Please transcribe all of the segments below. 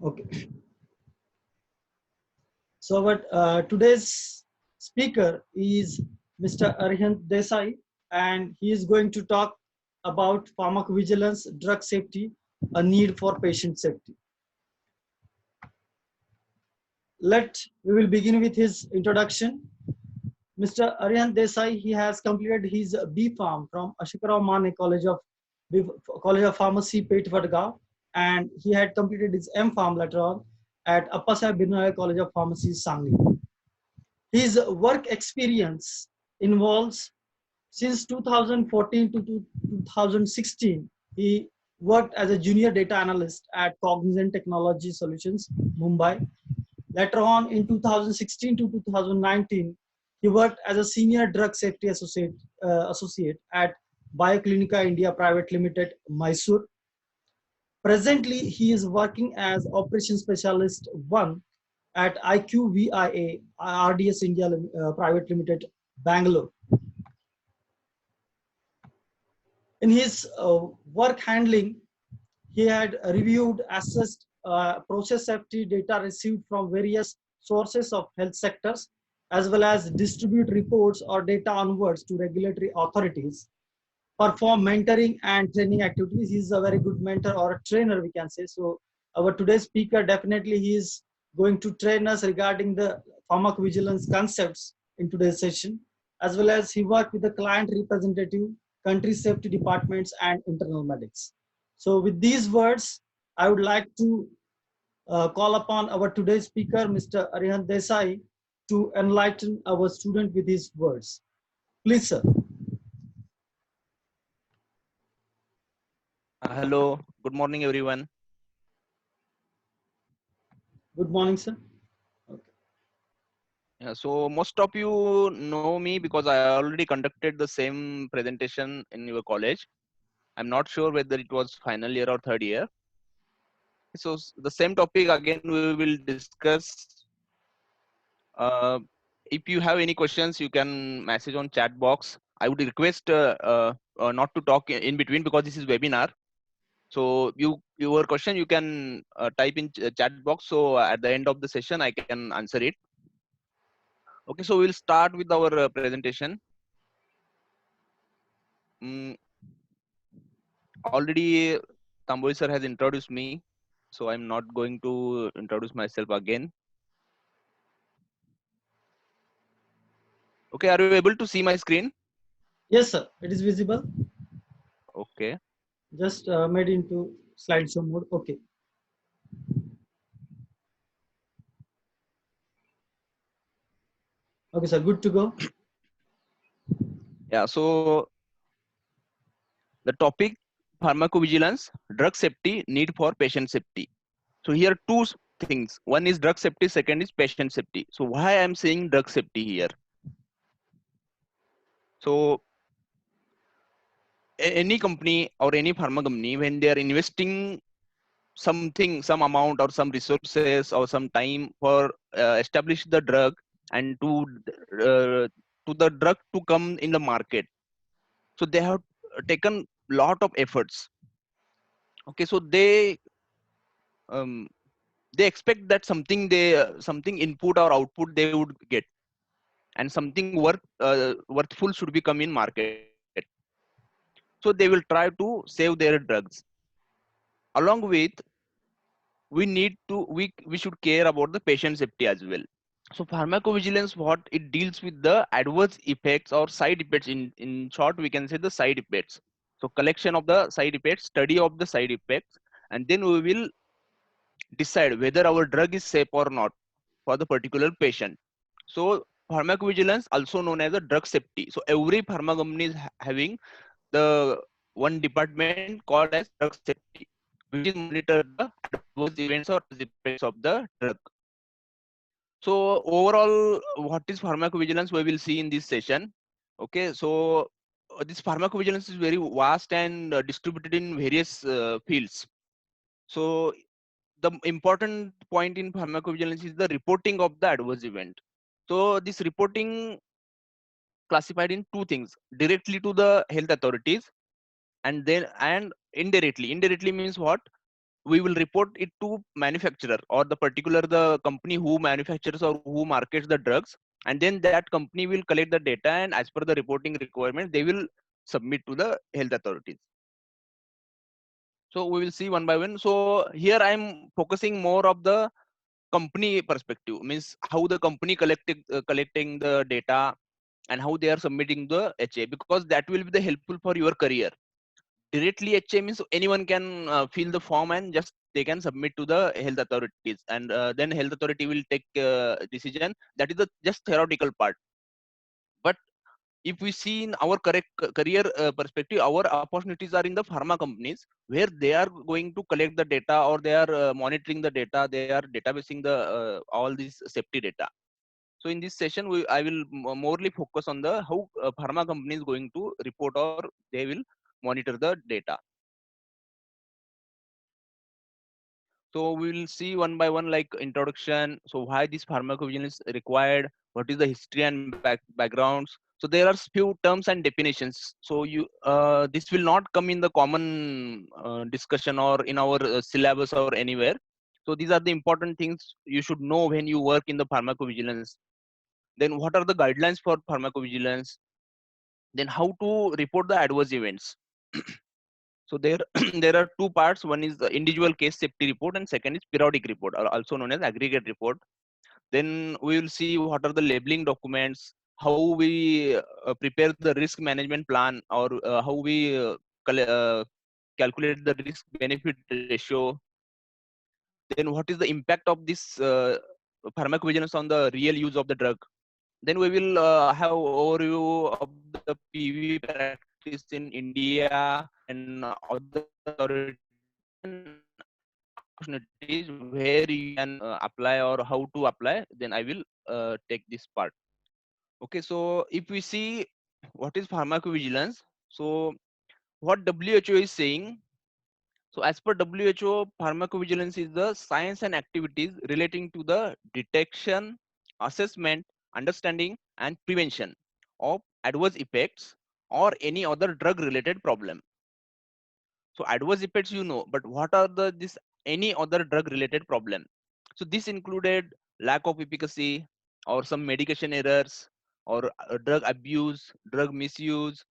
Okay. So, today's speaker is Mr. Arihant Desai, and he is going to talk about pharmacovigilance, drug safety, a need for patient safety. We will begin with his introduction. Mr. Arihant Desai, he has completed his B Pharm from Ashokarao Mane College of Pharmacy, Pet Vadgaon, and he had completed his M Pharm later on at Appasaheb Birnale College of Pharmacy, Sangli. His work experience involves since 2014 to 2016, he worked as a junior data analyst at Cognizant Technology Solutions, Mumbai. Later on, in 2016 to 2019, he worked as a senior drug safety associate at Bioclinica India Private Limited, Mysore. Presently, he is working as Operations Specialist 1 at IQVIA RDS India Private Limited, Bangalore. In his work handling, he had reviewed, assessed process safety data received from various sources of health sectors, as well as distribute reports or data onwards to regulatory authorities, perform mentoring and training activities. He's a very good mentor or a trainer, we can say. So our today's speaker, definitely he is going to train us regarding the pharmacovigilance concepts in today's session, as well as he worked with the client representative, country safety departments, and internal medics. So with these words, I would like to call upon our today's speaker, Mr. Arihant Desai, to enlighten our student with his words. Please, sir. Hello, good morning, everyone. Good morning, sir. Okay. So most of you know me because I already conducted the same presentation in your college. I'm not sure whether it was final year or third year. So the same topic again we will discuss. Uh, if you have any questions, you can message on chat box. I would request not to talk in between because this is webinar. So your question you can type in chat box. So at the end of the session I can answer it. Okay, so we'll start with our presentation. Already Tamboi sir has introduced me, so I'm not going to introduce myself again. Okay, are you able to see my screen? Yes, sir. It is visible. Okay. Just made into slideshow mode. Okay. Okay, sir. Good to go. Yeah, so the topic pharmacovigilance, drug safety, need for patient safety. So here two things. One is drug safety, second is patient safety. So why I'm saying drug safety here? So any company or any pharma company, when they are investing something, some amount or some resources or some time for establish the drug and to the drug to come in the market, so they have taken lot of efforts. Okay, so um, they expect that something something input or output they would get, and something worthful should be come in market. So they will try to save their drugs. Along with, we should care about the patient safety as well. So pharmacovigilance, what it deals with the adverse effects or side effects. In short, we can say the side effects. So collection of the side effects, study of the side effects, and then we will decide whether our drug is safe or not for the particular patient. So pharmacovigilance, also known as a drug safety. So every pharma company is having the one department called as drug safety, which is monitor the adverse events or effects of the drug. So overall, what is pharmacovigilance, we will see in this session. Okay, so this pharmacovigilance is very vast and distributed in various fields. So the important point in pharmacovigilance is the reporting of the adverse event. So this reporting classified in two things: directly to the health authorities, and indirectly. Indirectly means what? we will report it to manufacturer or the particular the company who manufactures or who markets the drugs, and then that company will collect the data, and as per the reporting requirement they will submit to the health authorities. So we will see one by one. So here I'm focusing more of the company perspective, means how the company collecting the data and how they are submitting the HA, because that will be the helpful for your career. Directly HA means anyone can fill the form and just they can submit to the health authorities, and then health authority will take decision. That is the just theoretical part. But if we see in our correct career perspective, our opportunities are in the pharma companies, where they are going to collect the data, or they are monitoring the data, they are databasing the all these safety data. So in this session I will morely focus on the how pharma company is going to report or they will monitor the data. So we will see one by one, like introduction. So why this pharmacovigilance required? What is the history and backgrounds? So there are few terms and definitions. So you this will not come in the common discussion or in our syllabus or anywhere. So these are the important things you should know when you work in the pharmacovigilance. Then what are the guidelines for pharmacovigilance? Then how to report the adverse events. So there, there are two parts. One is the individual case safety report, and second is periodic report, also known as aggregate report. Then we will see what are the labeling documents, how we prepare the risk management plan, or how we calculate the risk benefit ratio. Then what is the impact of this pharmacovigilance on the real use of the drug. Then we will have overview of the PV practice in India and other opportunities where you can apply or how to apply. Then I will take this part. Okay, so if we see what is pharmacovigilance, so what WHO is saying. So as per WHO, pharmacovigilance is the science and activities relating to the detection, assessment, understanding, and prevention of adverse effects or any other drug related problem. So adverse effects, you know, but what are the this any other drug related problem? So this included lack of efficacy or some medication errors or drug abuse, drug misuse,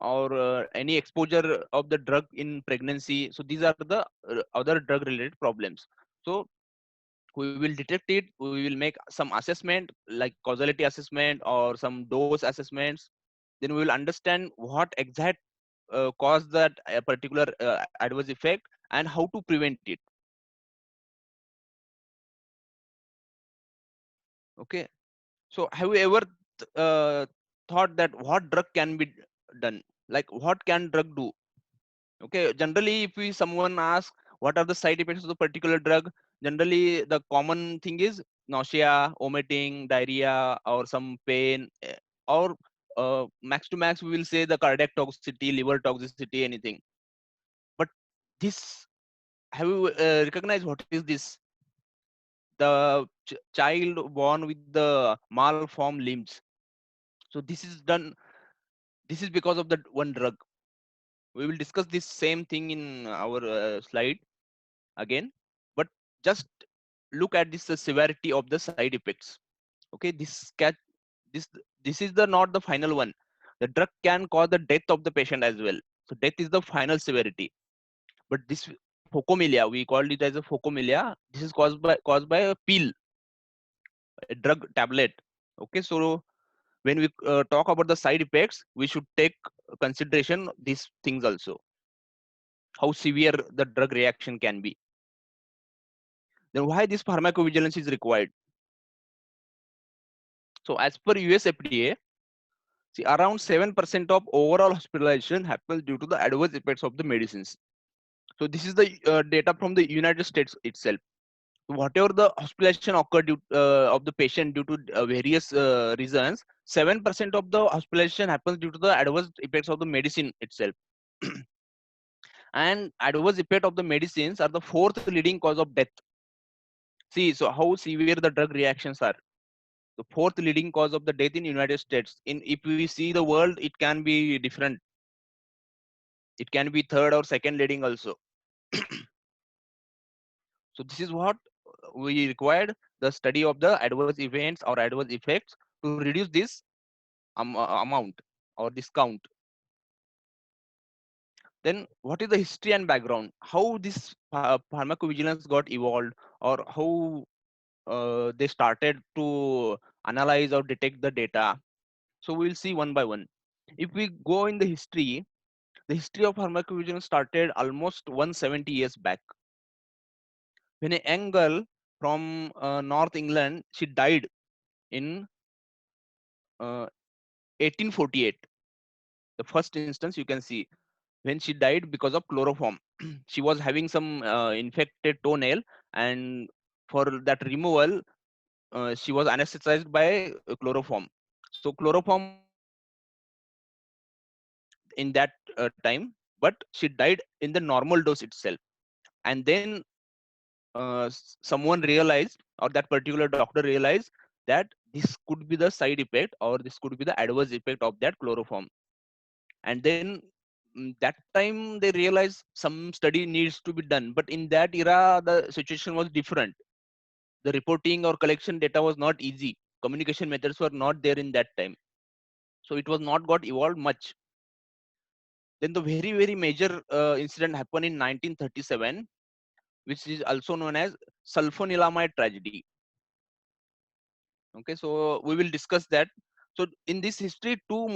or any exposure of the drug in pregnancy. So these are the other drug related problems. So we will detect it, we will make some assessment like causality assessment or some dose assessments. Then we will understand what exact caused that particular adverse effect and how to prevent it. Okay, so have you ever thought that what drug can be done, like what can drug do? Okay, generally if we someone asks what are the side effects of the particular drug, generally the common thing is nausea, vomiting, diarrhea, or some pain, or max to max we will say the cardiac toxicity, liver toxicity, anything. But this, have you recognized what is this? The child born with the malformed limbs. So this is done. This is because of the one drug. We will discuss this same thing in our slide again, but just look at this severity of the side effects. Okay, this this is the not the final one. The drug can cause the death of the patient as well. So death is the final severity. But this phocomelia, we called it as a phocomelia. This is caused by a pill, a drug tablet. Okay, so when we talk about the side effects, we should take consideration these things also, how severe the drug reaction can be. Then why this pharmacovigilance is required? So as per US FDA, see, around 7% of overall hospitalization happens due to the adverse effects of the medicines. So this is the data from the United States itself. Whatever the hospitalization occurred of the patient due to various reasons, 7% of the hospitalization happens due to the adverse effects of the medicine itself. And adverse effect of the medicines are the fourth leading cause of death. See, so how severe the drug reactions are. The fourth leading cause of the death in United States. In if we see the world, it can be different. It can be third or second leading also. So this is what we required, the study of the adverse events or adverse effects to reduce this amount or this count. Then what is the history and background? How this pharmacovigilance got evolved, or how they started to analyze or detect the data. So we will see one by one. If we go in the history of pharmacovigilance started almost 170 years back, when a young girl from North England, she died in 1848. The first instance you can see, when she died because of chloroform. She was having some infected toenail, and for that removal, she was anesthetized by chloroform. So chloroform was in that time, but she died in the normal dose itself. And then someone realized, or that particular doctor realized, that this could be the side effect or this could be the adverse effect of that chloroform. And then that time they realized some study needs to be done, but in that era the situation was different. The reporting or collection data was not easy, communication methods were not there in that time, so it was not got evolved much. Then the very major incident happened in 1937, which is also known as sulfonilamide tragedy. Okay, so we will discuss that. So in this history, two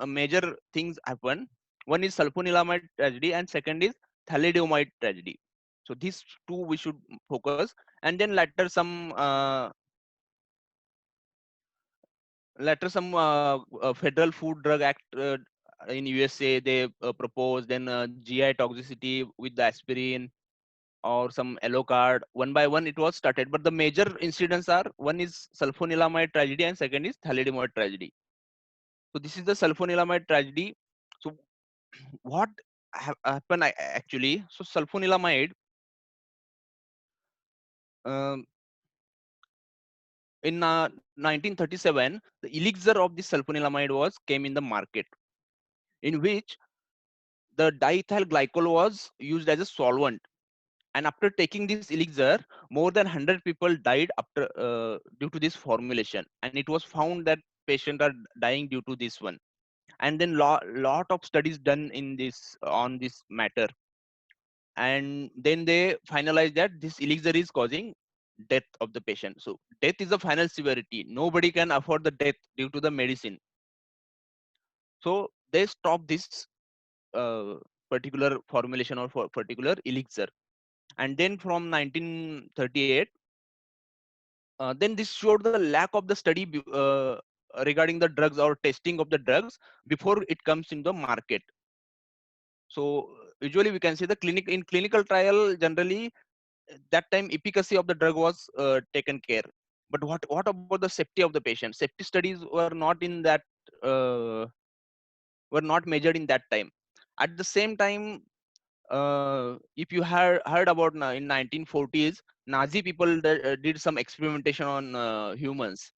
major things happen. One is sulfonilamide tragedy, and second is thalidomide tragedy. So these two we should focus, and then later some Federal Food Drug Act in USA they proposed. Then GI toxicity with the aspirin or some yellow card. One by one it was started, but the major incidents are, one is sulfonilamide tragedy and second is thalidomide tragedy. So this is the sulfonilamide tragedy. So what happened actually? So sulfonilamide, um, in 1937, the elixir of this sulfonilamide was came in the market, in which the diethyl glycol was used as a solvent. And after taking this elixir, more than 100 people died after due to this formulation, and it was found that patients are dying due to this one. And then lot of studies done in this on this matter, and then they finalized that this elixir is causing death of the patient. So death is the final severity, nobody can afford the death due to the medicine. So they stopped this uh, particular formulation or for particular elixir. And then from 1938, then this showed the lack of the study regarding the drugs or testing of the drugs before it comes in the market. So usually we can say the clinical trial generally, that time efficacy of the drug was taken care. But what about the safety of the patient? Safety studies were not in that, uh, were not measured in that time. At the same time, if you heard about in 1940s, Nazi people did some experimentation on humans.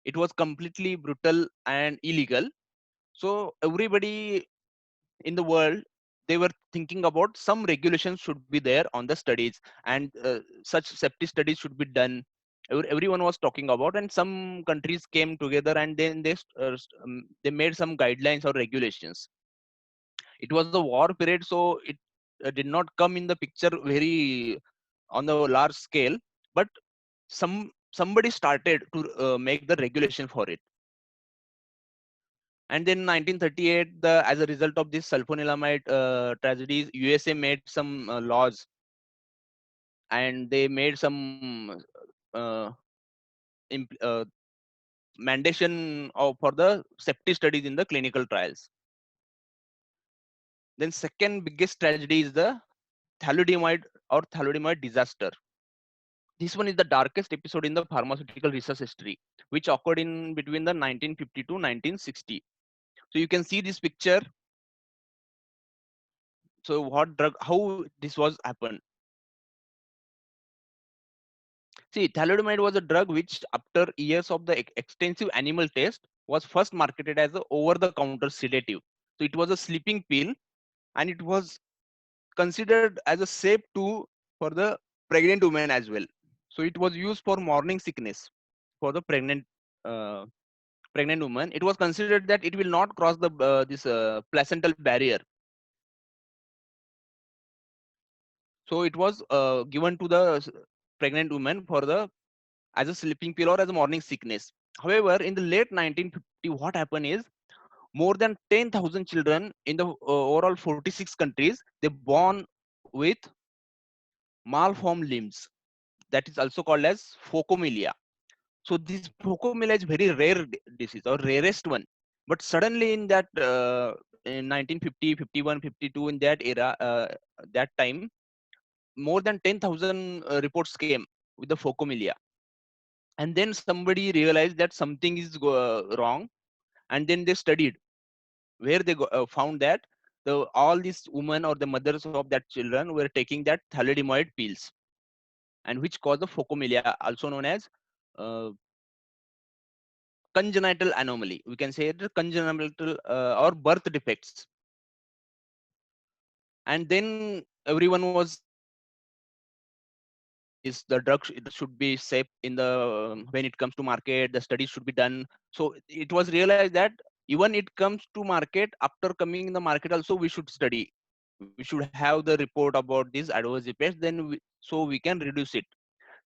It was completely brutal and illegal. So everybody in the world, they were thinking about some regulations should be there on the studies, and such safety studies should be done. Everyone was talking about, and some countries came together and then they made some guidelines or regulations. It was the war period, so it did not come in the picture very on the large scale, but somebody started to make the regulation for it. And then 1938, as a result of this sulfonilamide tragedies, USA made some laws, and they made some uh, mandation for the safety studies in the clinical trials. Then second biggest tragedy is the thalidomide or thalidomide disaster. This one is the darkest episode in the pharmaceutical research history, which occurred in between the 1950 to 1960. So you can see this picture. So how this was happened? See, thalidomide was a drug which, after years of the extensive animal test, was first marketed as a over-the-counter sedative. So it was a sleeping pill, and it was considered as a safe to for the pregnant women as well. So it was used for morning sickness for the uh, pregnant woman. It was considered that it will not cross the this placental barrier. So it was given to the pregnant woman for the as a sleeping pill or as a morning sickness. However, in the late 1950, what happened is more than 10,000 children in the overall 46 countries they born with malformed limbs. That is also called as phocomelia. So this phocomelia is very rare disease or rarest one. But suddenly in that in 1950, 51, 52 in that era, that time, more than 10,000 reports came with the phocomelia. And then somebody realized that something is wrong, and then they studied where they found that all these women or the mothers of that children were taking that thalidomide pills, and which cause the phocomelia, also known as uh, congenital anomaly. We can say it congenital or birth defects. And then everyone was is the drug should be safe in the when it comes to market. The studies should be done. So it was realized that even it comes to market, after coming in the market also we should study. We should have the report about these adverse effects. Then so we can reduce it.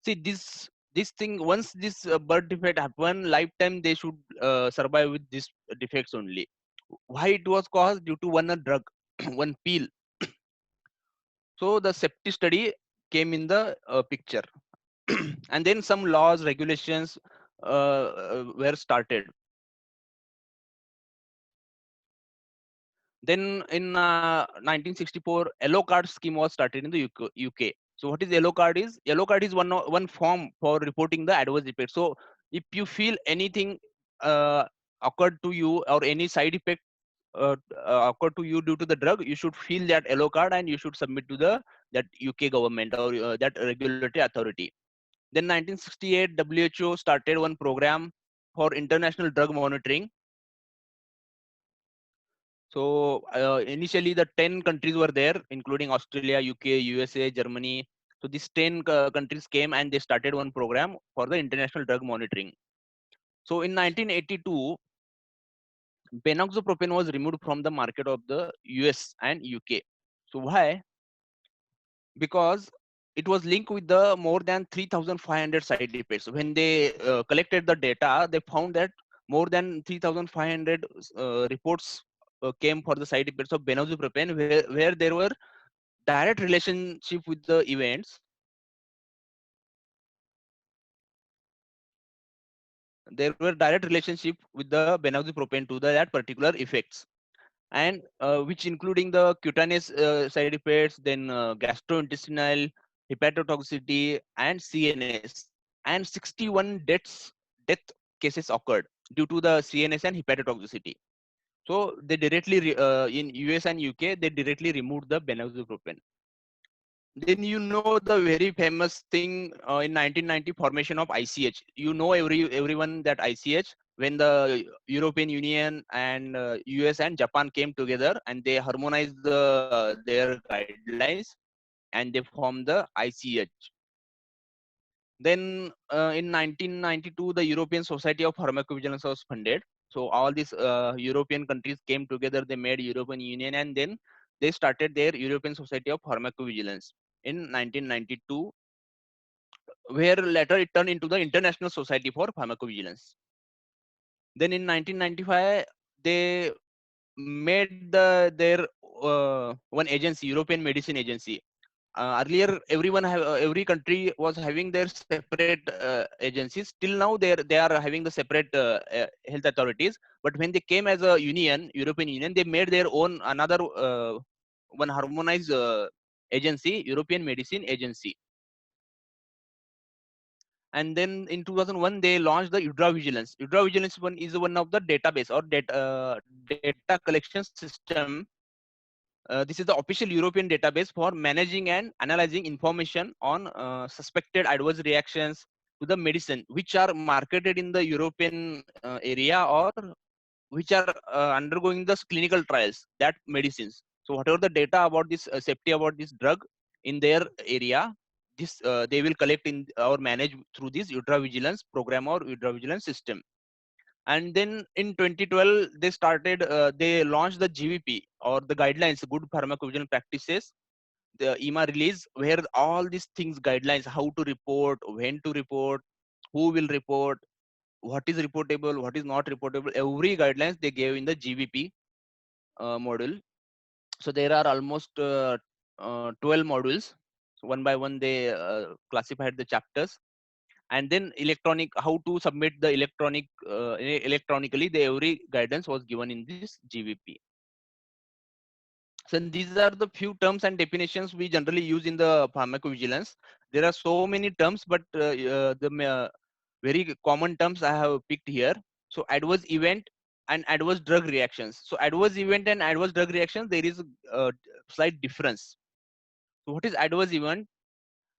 See this thing, once this birth defect happen, lifetime they should survive with these defects only. Why it was caused? Due to one drug, one pill. So the safety study came in the picture. And then some laws, regulations were started. Then in 1964, yellow card scheme was started in the UK. So what is yellow card is? Yellow card is one form for reporting the adverse effect. So if you feel anything uh, occurred to you or any side effect occurred to you due to the drug, you should feel that yellow card and you should submit to the that UK government or that regulatory authority. Then 1968, WHO started one program for international drug monitoring. So initially the 10 countries were there, including Australia, UK, USA, Germany. So these 10 countries came and they started one program for the international drug monitoring. So in 1982, benoxapropane was removed from the market of the US and UK. So why? Because it was linked with the more than 3,500 side effects. When they collected the data, they found that more than 3,500 reports came for the side effects of benoxapropane, where there were direct relationship with the events. There were direct relationship with the benoxapropane to that particular effects, and which including the cutaneous side effects, then gastrointestinal, hepatotoxicity, and CNS, and 61 death cases occurred due to the CNS and hepatotoxicity. So they directly in US and UK they directly removed the benoxapropane. Then you know the very famous thing in 1990 formation of ICH. You know everyone that ICH, when the European Union and US and Japan came together and they harmonized their guidelines and they formed the ICH. Then in 1992 the European Society of Pharmacovigilance was funded. So all these European countries came together, they made European Union, and then they started their European Society of Pharmacovigilance in 1992, where later it turned into the International Society for Pharmacovigilance. Then in 1995, they made their one agency, European Medicine Agency. Earlier, every country was having their separate agencies. Till now, they are having the separate health authorities. But when they came as a union, European Union, they made their own another one harmonized agency, European Medicine Agency. And then in 2001 they launched the Udra Vigilance. Udra Vigilance one is one of the database or data collection system. This is the official European database for managing and analyzing information on suspected adverse reactions to the medicine which are marketed in the European area, or which are undergoing the clinical trials, that medicines. So whatever the data about this safety about this drug in their area, this they will collect in or manage through this ultra vigilance program or ultra vigilance system. And then in 2012 they started they launched the GVP or the guidelines, good pharmacovigilance practices, the EMA release, where all these things guidelines, how to report, when to report, who will report, what is reportable, what is not reportable, every guidelines they gave in the GVP module. So there are almost 12 modules. So one by one they classified the chapters. And then electronic, how to submit the electronic electronically, the every guidance was given in this GVP. So these are the few terms and definitions we generally use in the pharmacovigilance. There are so many terms, but the very common terms I have picked here. So adverse event and adverse drug reactions. So adverse event and adverse drug reactions, there is a slight difference. So what is adverse event?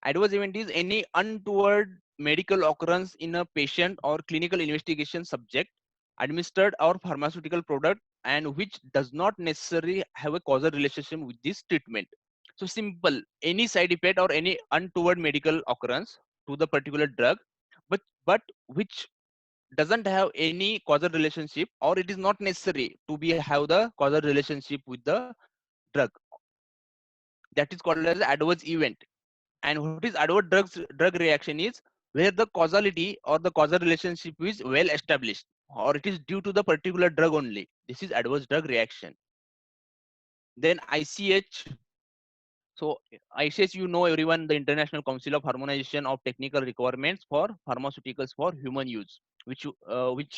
Adverse event is any untoward medical occurrence in a patient or clinical investigation subject administered or pharmaceutical product and which does not necessarily have a causal relationship with this treatment. So simple, any side effect or any untoward medical occurrence to the particular drug, but which doesn't have any causal relationship, or it is not necessary to be have the causal relationship with the drug. That is called as adverse event. And what is adverse drug reaction is where the causality or the causal relationship is well established, or it is due to the particular drug only. This is adverse drug reaction. Then ICH. So ICH, you know everyone, the International Council of Harmonization of Technical Requirements for Pharmaceuticals for Human Use, which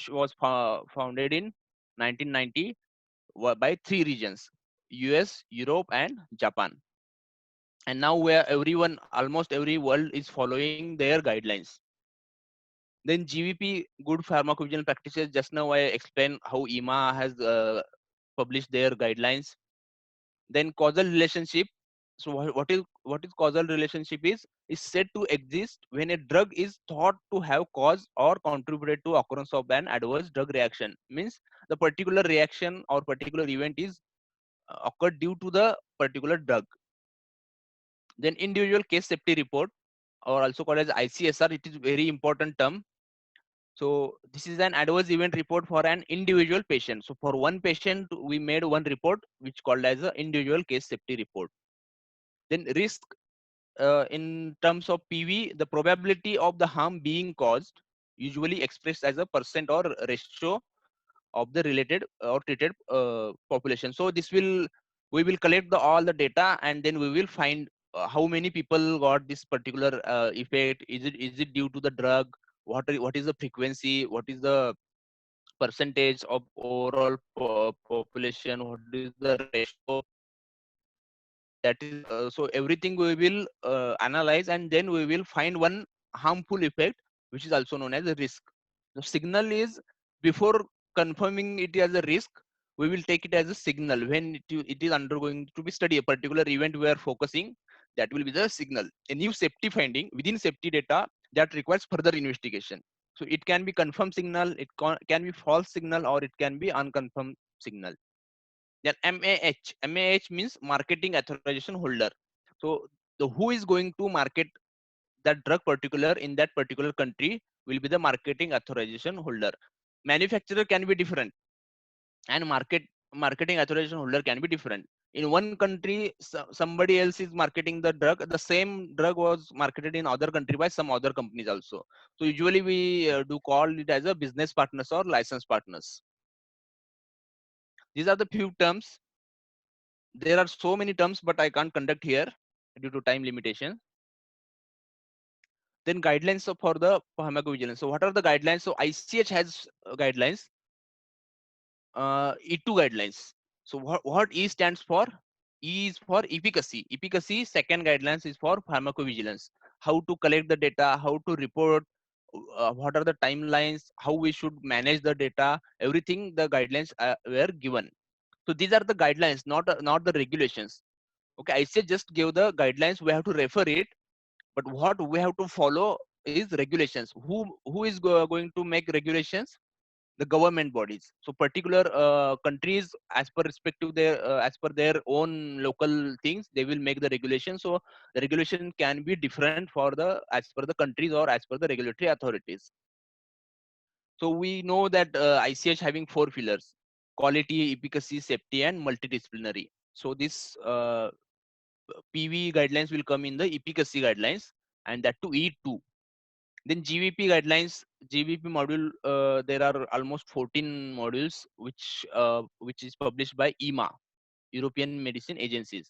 was founded in 1990 by three regions: US, Europe, and Japan. And now where everyone, almost every world is following their guidelines. Then GVP, good pharmacovigilance practices. Just now I explained how EMA has published their guidelines. Then causal relationship. So what is causal relationship is said to exist when a drug is thought to have caused or contributed to occurrence of an adverse drug reaction. Means the particular reaction or particular event is occurred due to the particular drug. Then individual case safety report, or also called as ICSR. It is very important term. So this is an adverse event report for an individual patient. So for one patient, we made one report which called as an individual case safety report. Then risk in terms of PV, the probability of the harm being caused, usually expressed as a percent or ratio of the related or treated population. So this will, we will collect all the data, and then we will find how many people got this particular effect. Is it due to the drug? What is the frequency? What is the percentage of overall population? What is the ratio? That is so everything we will analyze, and then we will find one harmful effect, which is also known as a risk. The signal is, before confirming it as a risk, we will take it as a signal when it is undergoing to be study a particular event we are focusing. That will be the signal, a new safety finding within safety data that requires further investigation. So it can be confirmed signal, it can be false signal, or it can be unconfirmed signal. Then MAH means marketing authorization holder. So the who is going to market that drug particular in that particular country will be the marketing authorization holder. Manufacturer can be different, and marketing authorization holder can be different. In one country, somebody else is marketing the drug. The same drug was marketed in other country by some other companies also. So usually we do call it as a business partners or license partners. These are the few terms. There are so many terms, but I can't conduct here due to time limitation. Then guidelines for the pharmacovigilance. So what are the guidelines? So ICH has guidelines, E2 guidelines. So what E stands for? E is for efficacy. Efficacy, second guidelines is for pharmacovigilance. How to collect the data, how to report, what are the timelines, how we should manage the data, everything the guidelines were given. So these are the guidelines, not the regulations. Okay, I say just give the guidelines, we have to refer it, but what we have to follow is regulations. Who is going to make regulations? the government bodies. So particular countries, as per respective their as per their own local things, they will make the regulation. So the regulation can be different for the as per the countries or as per the regulatory authorities. So we know that ICH having 4 pillars: quality, efficacy, safety, and multidisciplinary. So this PV guidelines will come in the efficacy guidelines, and that to E2. Then GVP guidelines, GVP module, there are almost 14 modules which is published by EMA, European Medicine Agencies.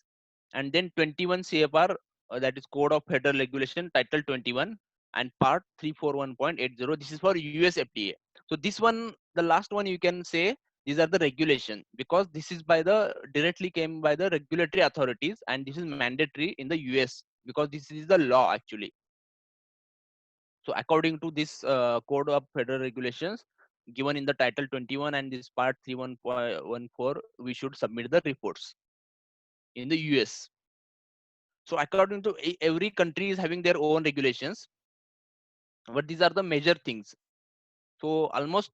And then 21 CFR, that is Code of Federal Regulation, Title 21, and Part 341.80. This is for US FDA. So this one, the last one, you can say these are the regulation, because this is by the directly came by the regulatory authorities, and this is mandatory in the US because this is the law actually. So according to this Code of Federal Regulations given in the Title 21 and this Part 31.14, we should submit the reports in the US. So according to every country is having their own regulations, but these are the major things. So almost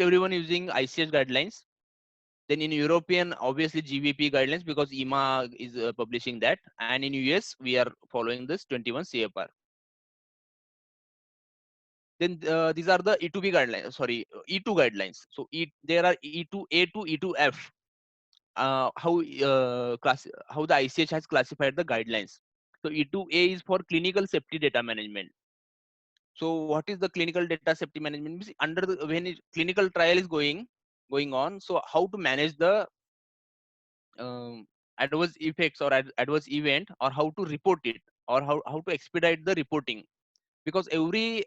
everyone using ICH guidelines. Then in European, obviously GVP guidelines because EMA is publishing that, and in US we are following this 21 CFR. Then these are the E2B guidelines, sorry, E2 guidelines. So there are E2A to E2F. How the ICH has classified the guidelines. So E2A is for clinical safety data management. So what is the clinical data safety management? Means under the when clinical trial is going on, so how to manage the adverse effects or adverse event, or how to report it, or how to expedite the reporting, because every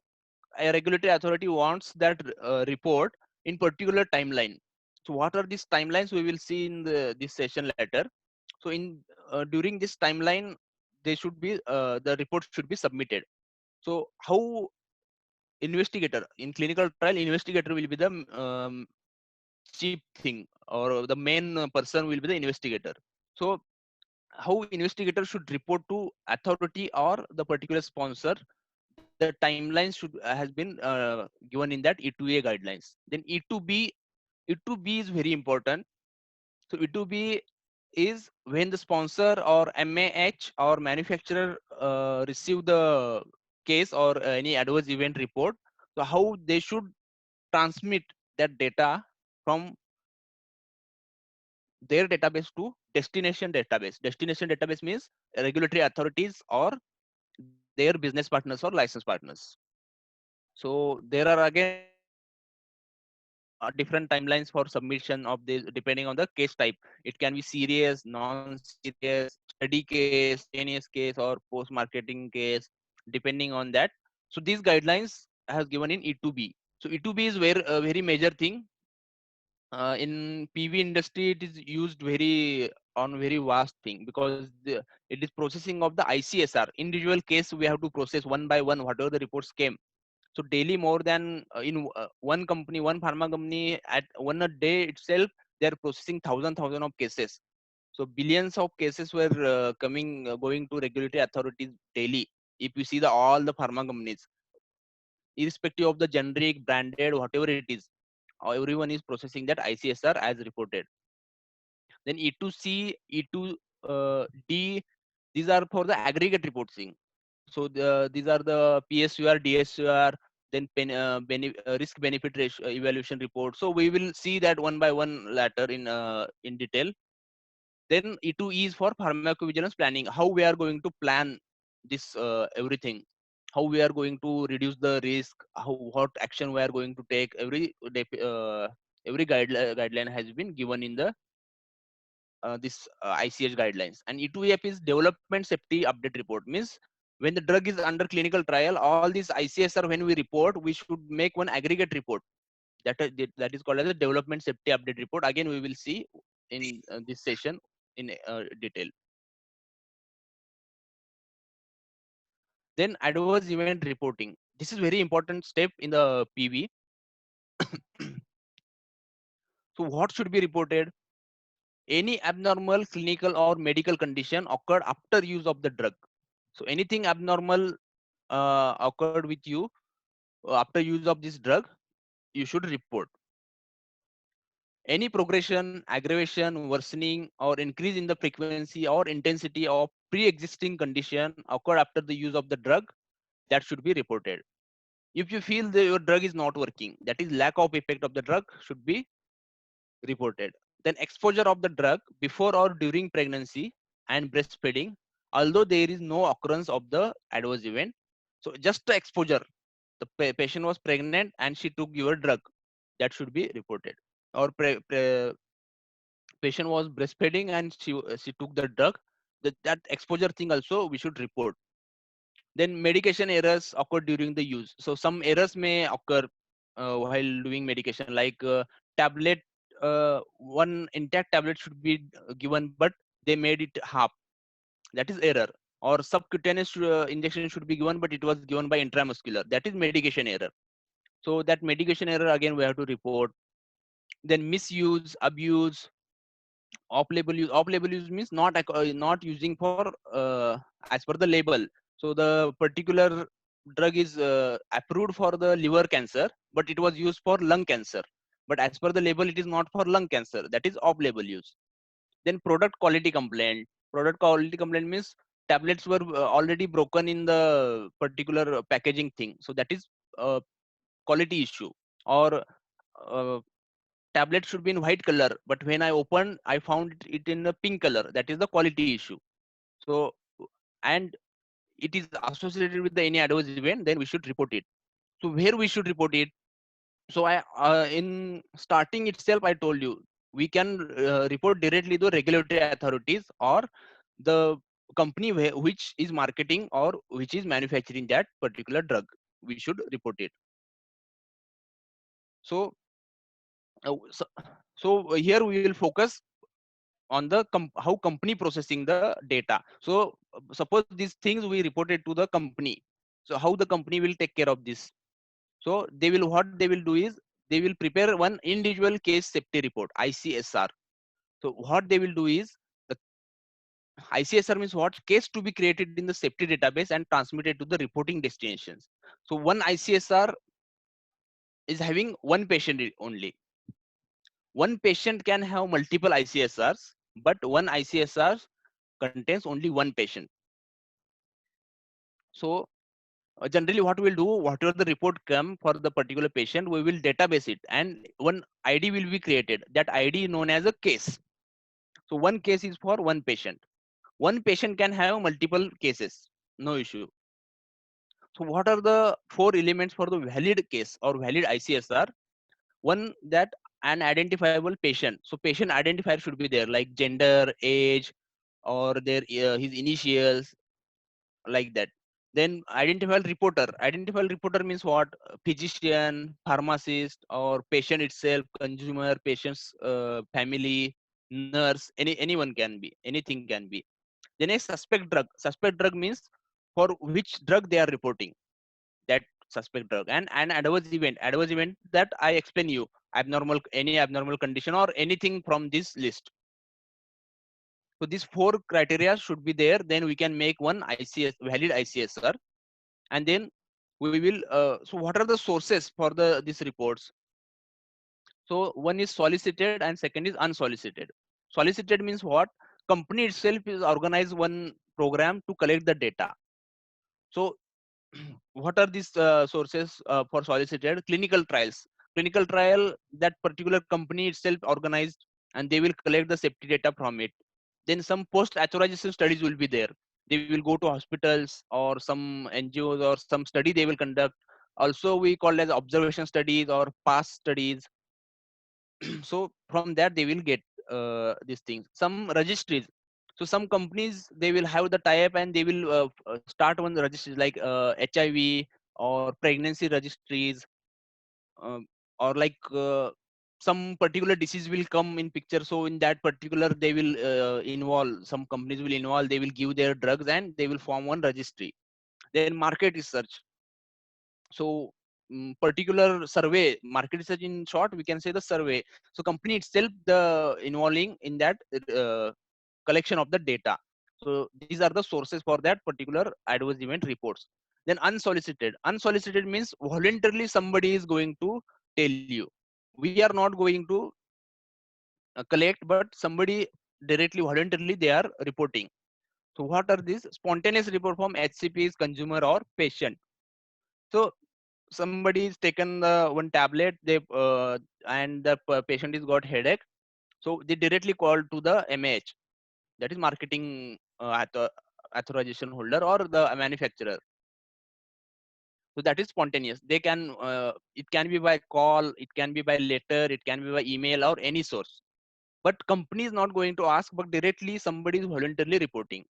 a regulatory authority wants that report in particular timeline. So what are these timelines we will see in this session later. So in during this timeline they should be the report should be submitted. So how investigator in clinical trial, investigator will be the chief thing, or the main person will be the investigator. So how investigator should report to authority or the particular sponsor, the timeline should has been given in that E2A guidelines. Then E2B is very important. So E2B is when the sponsor or MAH or manufacturer receive the case or any adverse event report. So how they should transmit that data from their database to destination database. Destination database means regulatory authorities or their business partners or license partners. So there are again different timelines for submission of this depending on the case type. It can be serious, non-serious, study case, CNS case, or post-marketing case, depending on that. So these guidelines has given in E2B. So E2B is where a very major thing. In PV industry, it is used very vast thing, because it is processing of the ICSR. Individual case we have to process one by one, whatever the reports came. So daily more than in one company, one pharma company, at one a day itself, they are processing thousand of cases. So billions of cases were going to regulatory authorities daily. If you see the all the pharma companies, irrespective of the generic, branded, whatever it is, everyone is processing that ICSR as reported. Then E2C, E2D, these are for the aggregate reporting. So these are the PSUR, DSUR, then risk benefit ratio, evaluation report. So we will see that one by one later in detail. Then E2E is for pharmacovigilance planning. How we are going to plan this everything. How we are going to reduce the risk. What action we are going to take. Every guideline has been given in the this ICH guidelines. And E2F is development safety update report. Means when the drug is under clinical trial, all these ICSR when we report, we should make one aggregate report. That is called as a development safety update report. Again, we will see in this session in detail. Then adverse event reporting. This is very important step in the PV. So what should be reported? Any abnormal clinical or medical condition occurred after use of the drug. So anything abnormal occurred with you after use of this drug, you should report. Any progression, aggravation, worsening, or increase in the frequency or intensity of pre-existing condition occurred after the use of the drug, that should be reported. If you feel that your drug is not working, that is lack of effect of the drug, should be reported. Then exposure of the drug before or during pregnancy and breastfeeding, although there is no occurrence of the adverse event. So just the exposure, the patient was pregnant and she took your drug, that should be reported. Or patient was breastfeeding and she took the drug, that exposure thing also we should report. Then medication errors occur during the use. So some errors may occur while doing medication, like tablet, one intact tablet should be given, but they made it half, that is error. Or subcutaneous injection should be given, but it was given by intramuscular, that is medication error. So that medication error again we have to report. Then misuse, abuse, off-label use. Off-label use means not using for as per the label. So the particular drug is approved for the liver cancer, but it was used for lung cancer, but as per the label it is not for lung cancer, that is off-label use. Then product quality complaint. Product quality complaint means tablets were already broken in the particular packaging thing, so that is quality issue. Or uh, tablet should be in white color, but when I opened I found it in a pink color, that is the quality issue. So, and it is associated with the any adverse event, then we should report it. So where we should report it? So I in starting itself I told you we can report directly to regulatory authorities or the company which is marketing or which is manufacturing that particular drug, we should report it. So so here we will focus on the how company processing the data. So suppose these things we reported to the company, so how the company will take care of this? So they will, what they will do is they will prepare one individual case safety report, ICSR. So what they will do is the ICSR means what? Case to be created in the safety database and transmitted to the reporting destinations. So one ICSR is having one patient only. One patient can have multiple ICSRs, but one ICSR contains only one patient. So generally what we'll do, whatever the report come for the particular patient, we will database it and one ID will be created. That ID is known as a case. So one case is for one patient. One patient can have multiple cases, no issue. So what are the four elements for the valid case or valid ICSR? One, that an identifiable patient. So patient identifier should be there, like gender, age, or their his initials, like that. Then identifiable reporter. Identifiable reporter means what? Physician, pharmacist, or patient itself, consumer, patient's family, nurse, anyone can be, anything can be. The next, suspect drug. Suspect drug means for which drug they are reporting that suspect drug. And an adverse event. Adverse event that I explain you, abnormal, any abnormal condition or anything from this list. So these four criteria should be there. Then we can make one ICS, valid ICSR. And then we will so what are the sources for the these reports? So one is solicited and second is unsolicited. Solicited means what? Company itself is organized one program to collect the data. So what are these sources for solicited? Clinical trials. Clinical trial, that particular company itself organized, and they will collect the safety data from it. Then some post authorization studies will be there. They will go to hospitals or some NGOs or some study they will conduct. Also we call as observation studies or past studies. So from that they will get these things. Some registries. So some companies they will have the tie-up and they will start one registries like HIV or pregnancy registries, um, or like some particular disease will come in picture. So in that particular they will involve, some companies will involve, they will give their drugs and they will form one registry. Then market research. So particular survey, market research in short we can say the survey. So company itself the involving in that collection of the data. So these are the sources for that particular adverse event reports. Then unsolicited. Unsolicited means voluntarily somebody is going to tell you. We are not going to collect, but somebody directly voluntarily they are reporting. So what are these? Spontaneous report from HCPs, consumer or patient. So somebody's taken one tablet, they and the patient is got headache, so they directly call to the MAH, that is marketing authorization holder or the manufacturer. So that is spontaneous. They can it can be by call, it can be by letter, it can be by email or any source, but company is not going to ask, but directly somebody is voluntarily reporting.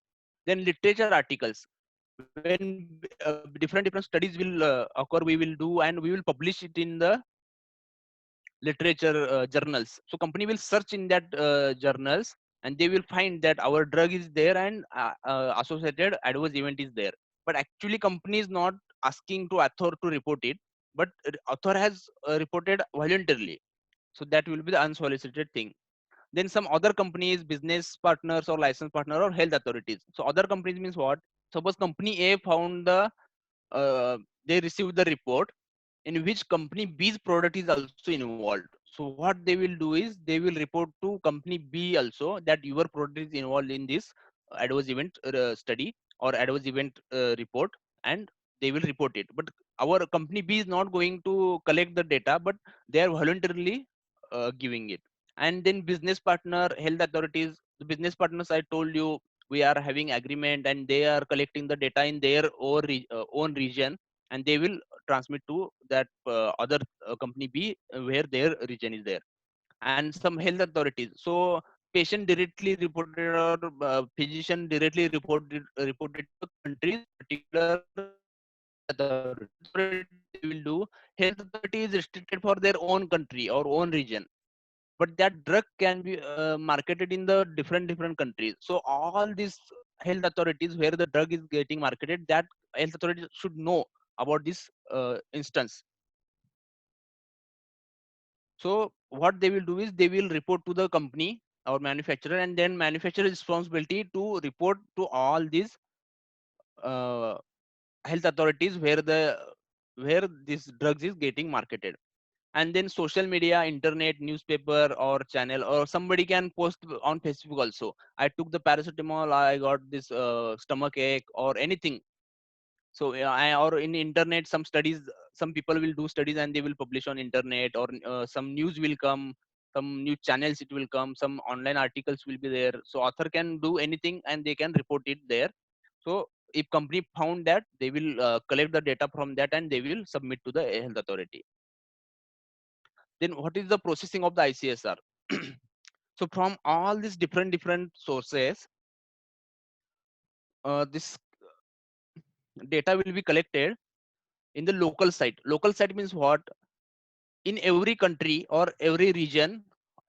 Then literature articles, when different studies will occur, we will do and we will publish it in the literature journals. So company will search in that journals, and they will find that our drug is there and associated adverse event is there. But actually company is not asking to author to report it, but author has reported voluntarily. So that will be the unsolicited thing. Then some other companies, business partners or license partner or health authorities. So other companies means what? Suppose company A found the they received the report in which company B's product is also involved. So what they will do is they will report to company B also that your product is involved in this adverse event study or adverse event report, and they will report it. But our company B is not going to collect the data, but they are voluntarily giving it. And then business partner, health authorities, the business partners I told you, we are having agreement and they are collecting the data in their own region, and they will transmit to that other company B where their region is there. And some health authorities, so patient directly reported or physician directly reported to the country's particular health authority. They will do, health authority is restricted for their own country or own region, but that drug can be marketed in the different countries. So all these health authorities where the drug is getting marketed, that health authorities should know about this instance. So what they will do is they will report to the company or manufacturer, and then manufacturer responsibility to report to all these uh, health authorities where this drugs is getting marketed. And then social media, internet, newspaper or channel, or somebody can post on Facebook also, I took the paracetamol, I got this stomach ache or anything. So or in internet, some studies, some people will do studies and they will publish on internet, or some news will come, some news channels it will come, some online articles will be there. So author can do anything and they can report it there. So if company found that, they will collect the data from that and they will submit to the health authority. Then what is the processing of the ICSR? So from all these different sources, this data will be collected in the local site. Local site means what? In every country or every region,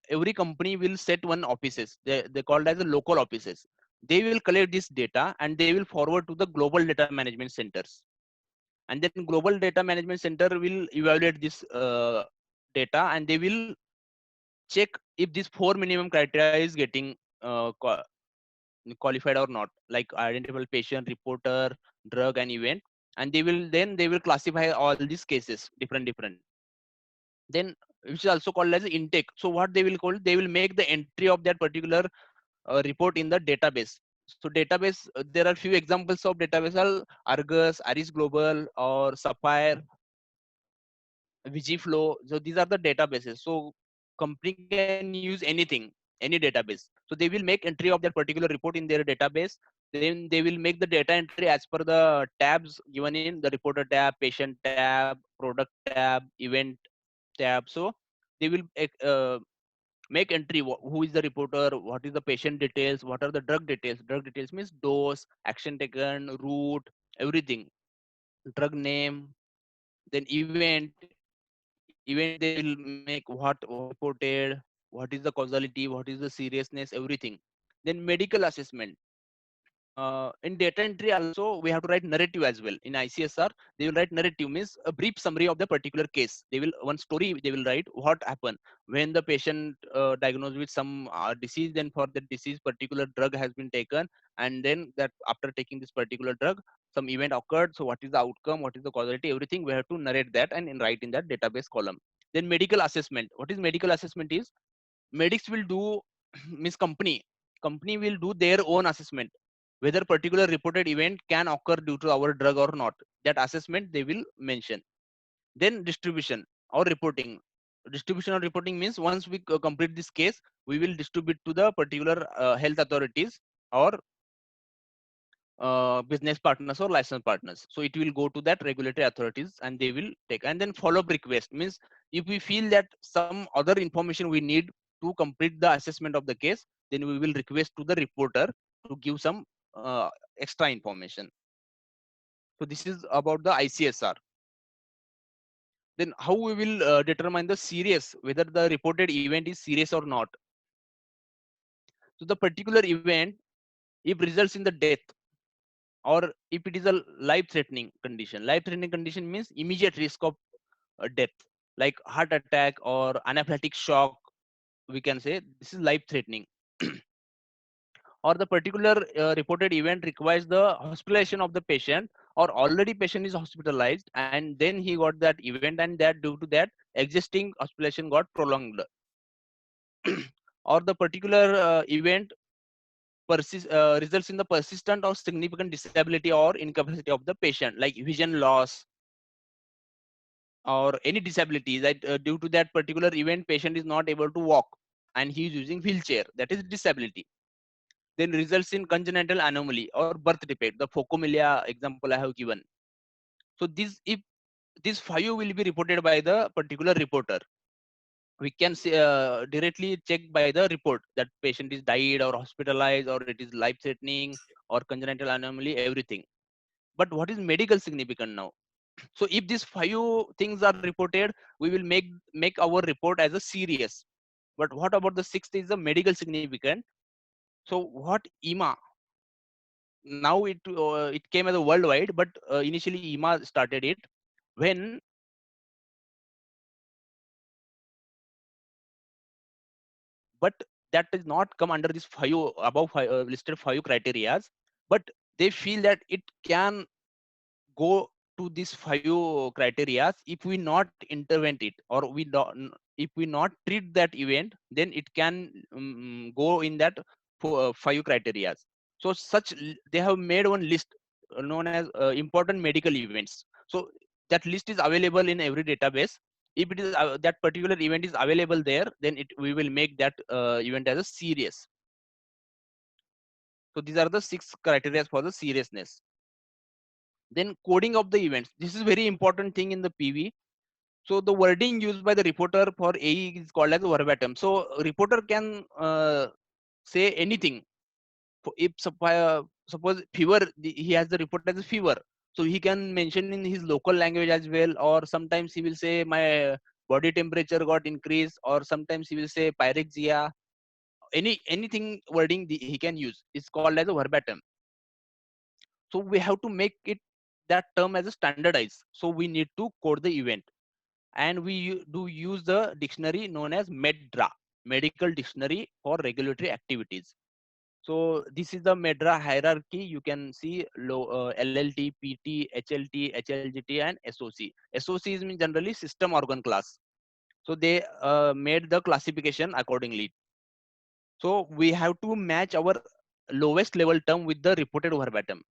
every company will set one offices. They called as the local offices. They will collect this data and they will forward to the global data management centers. And then global data management center will evaluate this data, and they will check if this four minimum criteria is getting qualified or not, like identifiable patient, reporter, drug and event. And they will classify all these cases different. Then which is also called as intake. So what they will call, they will make the entry of that particular report in the database. So database, there are few examples of database are Argus, Aris Global or Sapphire, Vigiflow. So these are the databases. So company can use anything, any database. So they will make entry of that particular report in their database. Then they will make the data entry as per the tabs given in the reporter tab, patient tab, product tab, event tab. So they will make entry, who is the reporter, what is the patient details, what are the drug details. Drug details means dose, action taken, route, everything, drug name. Then event, they will make what reported, what is the causality, what is the seriousness, everything. Then medical assessment. In data entry also we have to write narrative as well. In ICSR they will write narrative, means a brief summary of the particular case. They will one story they will write what happened when the patient diagnosed with some disease, then for that disease particular drug has been taken, and then that after taking this particular drug some event occurred. So what is the outcome, what is the causality, everything we have to narrate that and write in that database column. Then medical assessment. What is medical assessment is, medics will do means company will do their own assessment whether particular reported event can occur due to our drug or not. That assessment they will mention. Then distribution or reporting. Distribution or reporting means once we complete this case, we will distribute to the particular health authorities or business partners or license partners. So it will go to that regulatory authorities and they will take. And then follow up request means if we feel that some other information we need to complete the assessment of the case, then we will request to the reporter to give some extra information. So this is about the ICSR. Then how we will determine the serious, whether the reported event is serious or not. So the particular event, if results in the death, or if it is a life threatening condition. Life threatening condition means immediate risk of death, like heart attack or anaphylactic shock, we can say this is life threatening. Or the particular reported event requires the hospitalization of the patient, or already patient is hospitalized and then he got that event, and that due to that existing hospitalization got prolonged. Or the particular event results in the persistent or significant disability or incapacity of the patient, like vision loss or any disability that due to that particular event patient is not able to walk and he is using wheelchair, that is disability. Then results in congenital anomaly or birth defect, the phocomelia example I have given. So this, if these five will be reported by the particular reporter, we can say, directly check by the report that patient is died or hospitalized or it is life threatening or congenital anomaly, everything. But what is medical significant now? So if these five things are reported, we will make our report as a serious. But what about the sixth is the medical significant? So what EMA, now it came as a worldwide, but initially EMA started it when but that does not come under this five above five, listed five criterias, but they feel that it can go to these five criteria if we not intervene it, or we don't, if we not treat that event, then it can go in that five criteria. So they have made one list known as important medical events. So that list is available in every database. If it is that particular event is available there, then we will make that event as a serious. So these are the six criteria for the seriousness. Then coding of the events. This is very important thing in the PV. So the wording used by the reporter for AE is called as verbatim. So reporter can say anything. If suppose fever, he has the report as a fever, so he can mention in his local language as well. Or sometimes he will say my body temperature got increased, or sometimes he will say pyrexia. Anything wording he can use is called as a verbatim. So we have to make it that term as a standardized. So we need to code the event, and we do use the dictionary known as MEDRA, Medical Dictionary for Regulatory Activities. So this is the MEDRA hierarchy. You can see LLT, PT, HLT, HLGT, and SOC. SOC is mean generally system organ class. So they made the classification accordingly. So we have to match our lowest level term with the reported verbatim.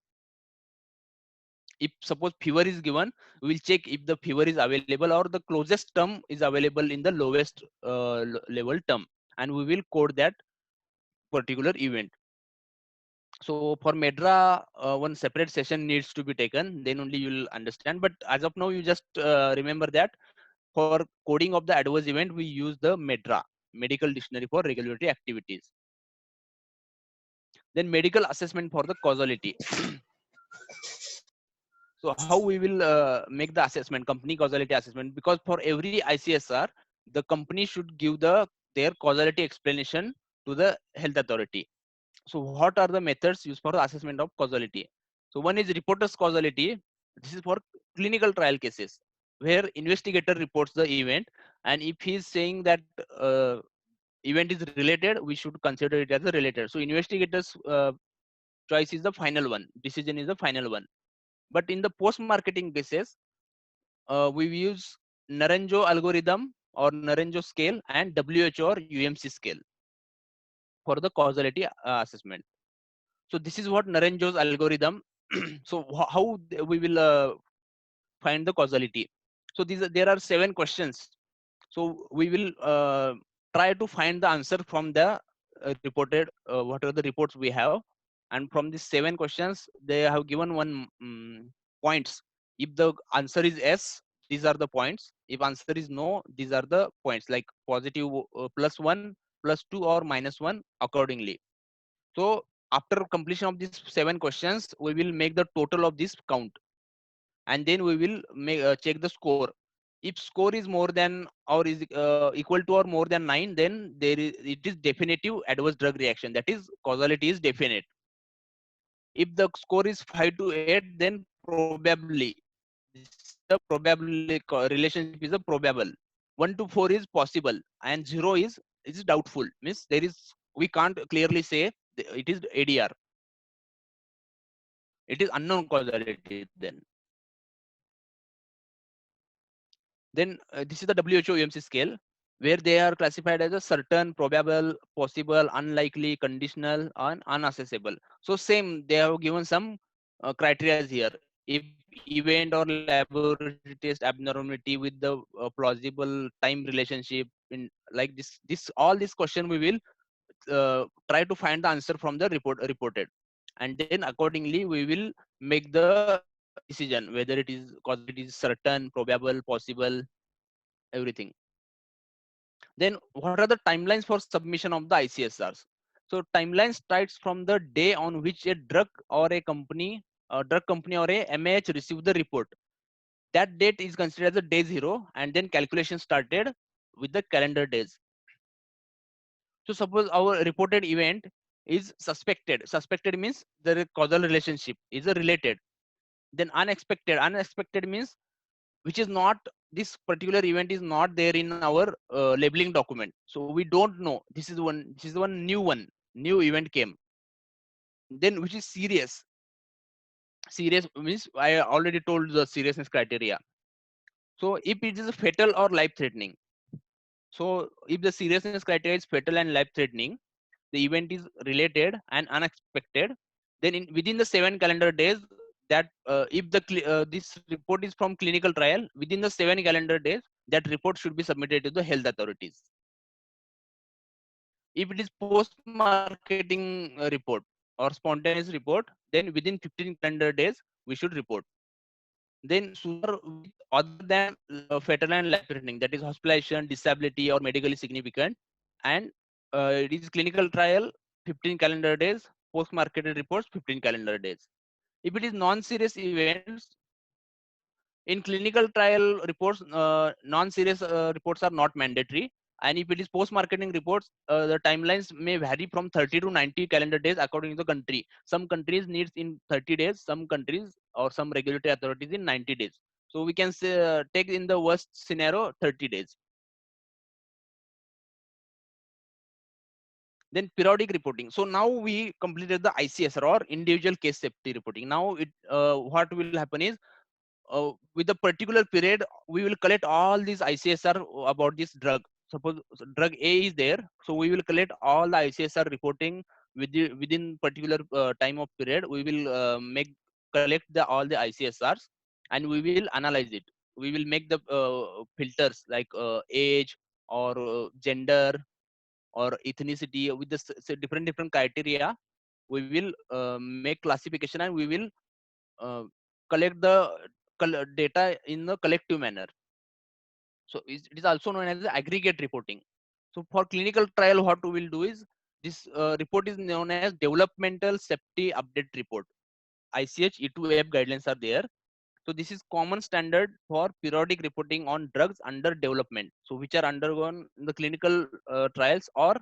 If suppose fever is given, we will check if the fever is available or the closest term is available in the lowest level term, and we will code that particular event. So for MEDRA, one separate session needs to be taken, then only you will understand. But as of now, you just remember that for coding of the adverse event, we use the MEDRA, Medical Dictionary for Regulatory Activities. Then medical assessment for the causality. So how we will make the assessment, company causality assessment? Because for every ICSR, the company should give their causality explanation to the health authority. So what are the methods used for the assessment of causality? So one is reporter's causality. This is for clinical trial cases where investigator reports the event, and if he is saying that event is related, we should consider it as a related. So investigator's choice is the final one. Decision is the final one. But in the post-marketing cases, we use Naranjo algorithm or Naranjo scale and WHO or UMC scale for the causality assessment. So this is what Naranjo's algorithm. So how we will find the causality. So there are 7 questions. So we will try to find the answer from the reported what are the reports we have, and from these 7 questions they have given one points. If the answer is yes, these are the points. If answer is no, these are the points, like positive +1, +2, or -1 accordingly. So after completion of these 7 questions, we will make the total of this count, and then we will make check the score. If score is more than or is equal to or more than 9, then it is definitive adverse drug reaction. That is, causality is definite. If the score is 5 to 8, then probably the probability relationship is a probable. 1 to 4 is possible, and 0 is doubtful. Means there is, we can't clearly say it is ADR. It is unknown causality. Then this is the WHO UMC scale, where they are classified as a certain, probable, possible, unlikely, conditional, and unaccessible. So same, they have given some criteria here. If event or laboratory test abnormality with the plausible time relationship in, like this all this question we will try to find the answer from the reported, and then accordingly we will make the decision whether it is causality is certain, probable, possible, everything. Then what are the timelines for submission of the ICSRs? So timeline starts from the day on which a drug company or a MAH received the report. That date is considered as a day 0, and then calculation started with the calendar days. So suppose our reported event is suspected. Suspected means the causal relationship is a related. Then unexpected. Unexpected means which is not, this particular event is not there in our labeling document. So we don't know. This is one new event came. Then which is serious. Serious means I already told the seriousness criteria. So if it is fatal or life threatening. So if the seriousness criteria is fatal and life threatening, the event is related and unexpected, then within the 7 calendar days, that if this report is from clinical trial, within the 7 calendar days, that report should be submitted to the health authorities. If it is post marketing report or spontaneous report, then within 15 calendar days we should report. Then sooner, other than fatal and life threatening, that is hospitalization, disability, or medically significant, and it is clinical trial 15 calendar days, post marketed reports 15 calendar days. If it is non serious events, in clinical trial reports, non serious reports are not mandatory, and if it is post marketing reports, the timelines may vary from 30 to 90 calendar days according to the country. Some countries needs in 30 days, some countries or some regulatory authorities in 90 days. So we can say, take in the worst scenario 30 days. Then periodic reporting. So now we completed the ICSR or individual case safety reporting. Now what will happen is, with the particular period, we will collect all these ICSR about this drug. Suppose drug A is there, so we will collect all the ICSR reporting within particular time of period. We will collect all the ICSRs, and we will analyze it. We will make the filters like age or gender or ethnicity with the different criteria. We will make classification, and we will uh, collect the data in a collective manner. So it is also known as the aggregate reporting. So for clinical trial, what we will do is, this report is known as developmental safety update report. ICH E2F guidelines are there. So this is common standard for periodic reporting on drugs under development, so which are undergone in the clinical trials, or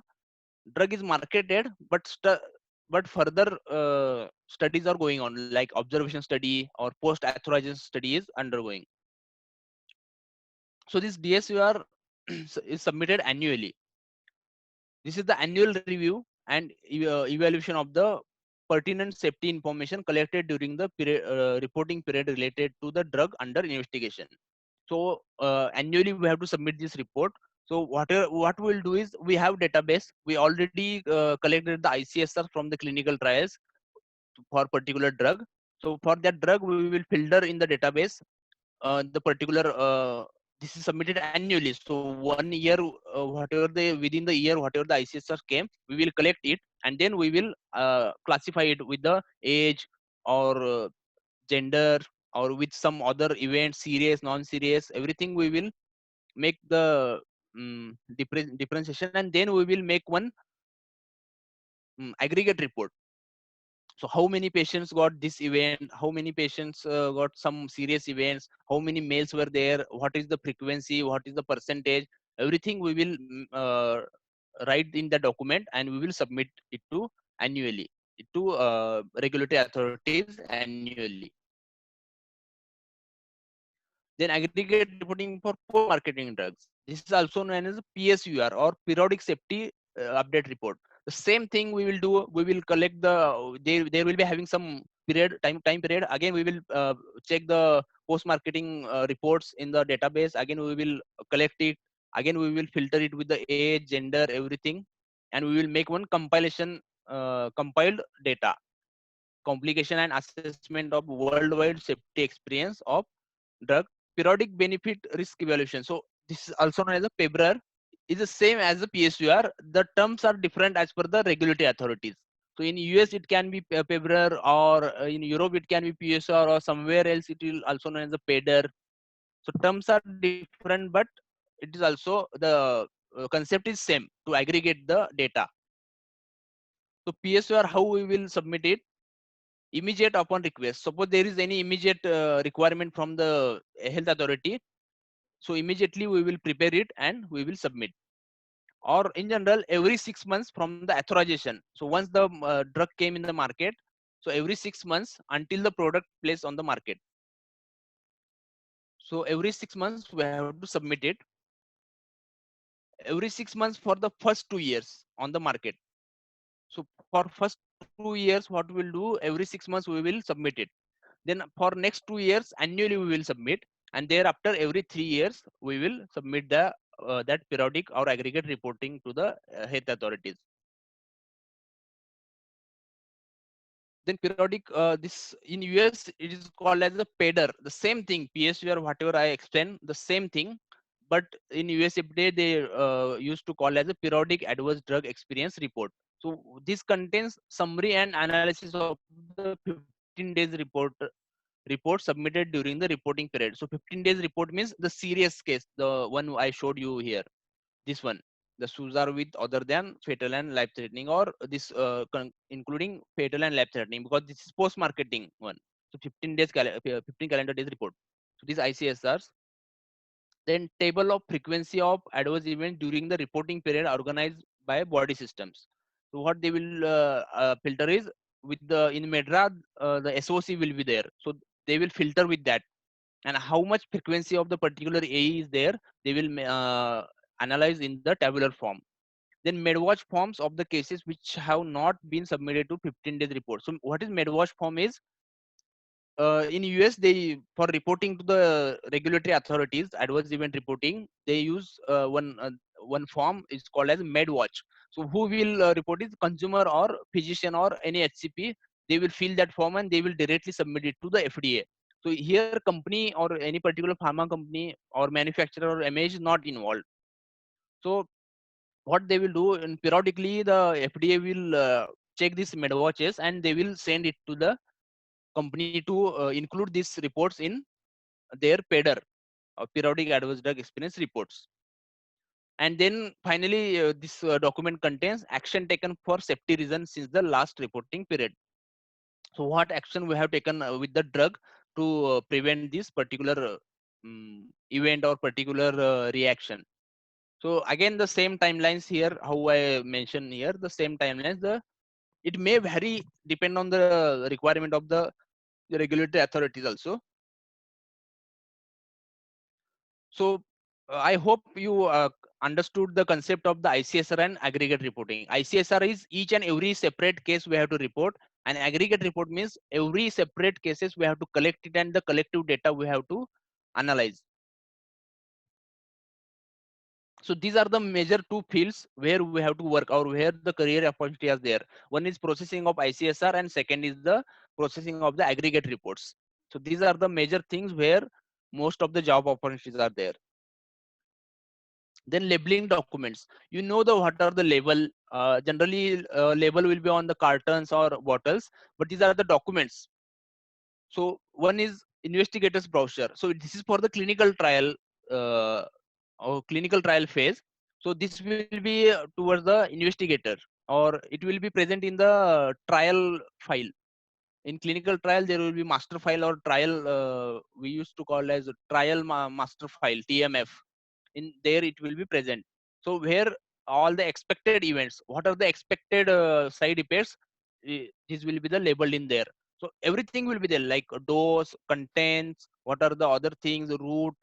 drug is marketed but further studies are going on, like observation study or post authorization study is undergoing. So this DSUR is submitted annually. This is the annual review and evaluation of the pertinent safety information collected during the reporting period related to the drug under investigation. So annually we have to submit this report. So what we'll do is we have database. We already collected the ICSR from the clinical trials for particular drug. So for that drug, we will filter in the database the particular. This is submitted annually. So 1 year, whatever the within the year, whatever the ICSR came, we will collect it, and then we will classify it with the age or gender or with some other event, serious, non-serious, everything we will make the differentiation, and then we will make one aggregate report. So how many patients got this event, how many patients got some serious events, how many males were there, what is the frequency, what is the percentage, everything we will write in the document, and we will submit it to annually to regulatory authorities annually. Then aggregate reporting for post-marketing drugs. This is also known as PSUR or periodic safety update report. The same thing we will do. We will collect the. There will be having some time period. Again, we will check the post-marketing reports in the database. Again, we will collect it. Again, we will filter it with the age, gender, everything, and we will make one compilation, compiled data, complication and assessment of worldwide safety experience of drug, periodic benefit risk evaluation. So this is also known as a PEBRAR, is the same as the PSUR. The terms are different as per the regulatory authorities. So in US it can be PEBRAR, or in Europe it can be PSUR, or somewhere else it will also known as a PEDR. So terms are different, but it is also the concept is same, to aggregate the data. So PSUR, how we will submit it? Immediate upon request. Suppose there is any immediate requirement from the health authority, so immediately we will prepare it and we will submit. Or in general, every 6 months from the authorization. So once the drug came in the market, so every 6 months until the product placed on the market. So every 6 months we have to submit it. Every 6 months for the first 2 years on the market. So for first 2 years, what we'll do, every 6 months we will submit it. Then for next 2 years, annually we will submit, and thereafter every 3 years we will submit the that periodic or aggregate reporting to the health authorities. Then periodic, this in US it is called as a PEDR. The same thing, PSU or whatever I explained, the same thing, but in US FDA they used to call as a periodic adverse drug experience report. So this contains summary and analysis of the 15 days report submitted during the reporting period. So 15 days report means the serious case, the one I showed you here, this one, the SUSAR with other than fatal and life threatening, or this including fatal and life threatening, because this is post marketing one. So 15 days 15 calendar days report. So these ICSRs. Then table of frequency of adverse events during the reporting period organized by body systems. So what they will filter is, with the in Medra the SOC will be there, so they will filter with that, and how much frequency of the particular AE is there, they will analyze in the tabular form. Then medwatch forms of the cases which have not been submitted to 15 days report. So what is medwatch form is, in US they, for reporting to the regulatory authorities adverse event reporting, they use one form is called as medwatch. So who will report is consumer or physician or any HCP. They will fill that form and they will directly submit it to the FDA. So here company or any particular pharma company or manufacturer or MA is not involved. So what they will do, and periodically the FDA will check these medwatches and they will send it to the company to include these reports in their PEDR, periodic adverse drug experience reports. And then finally, this document contains action taken for safety reasons since the last reporting period. So what action we have taken with the drug to prevent this particular event or particular reaction. So again, the same timelines here, how I mentioned here, the same timelines. It may vary depend on the requirement of the regulatory authorities also. So I hope you understood the concept of the ICSR and aggregate reporting. ICSR is each and every separate case we have to report, and aggregate report means every separate cases we have to collect it and the collective data we have to analyze. So these are the major two fields where we have to work, or where the career opportunity is there. One is processing of ICSR, and second is the processing of the aggregate reports. So these are the major things where most of the job opportunities are there. Then labeling documents. You know the what are the label. Generally, label will be on the cartons or bottles, but these are the documents. So one is investigator's brochure. So this is for the clinical trial uh, or clinical trial phase. So this will be towards the investigator, or it will be present in the trial file. In clinical trial, there will be master file or trial. We used to call as trial master file (TMF). In there, it will be present. So where all the expected events, what are the expected side effects, this will be the labeled in there. So everything will be there, like dose, contents, what are the other things, route,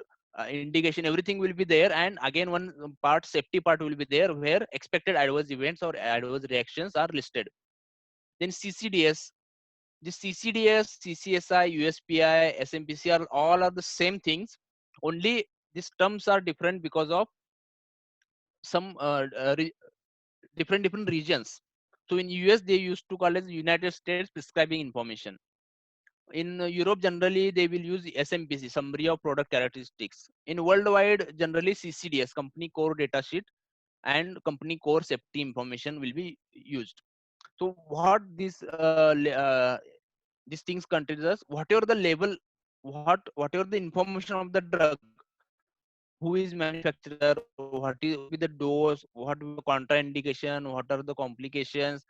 indication, everything will be there. And again, one part, safety part will be there, where expected adverse events or adverse reactions are listed. Then CCDS, this CCDS, CCSI, USPI, SMPC all are the same things. Only these terms are different because of some different regions. So in US they used to call as United States Prescribing Information. In Europe generally they will use SMPC, Summary of Product Characteristics. In worldwide generally CCDS, Company Core Data Sheet, and Company Core Safety Information will be used. So what these things contains us, whatever the label, whatever the information of the drug, who is manufacturer, what is be the dose, what will be the contraindication, what are the complications,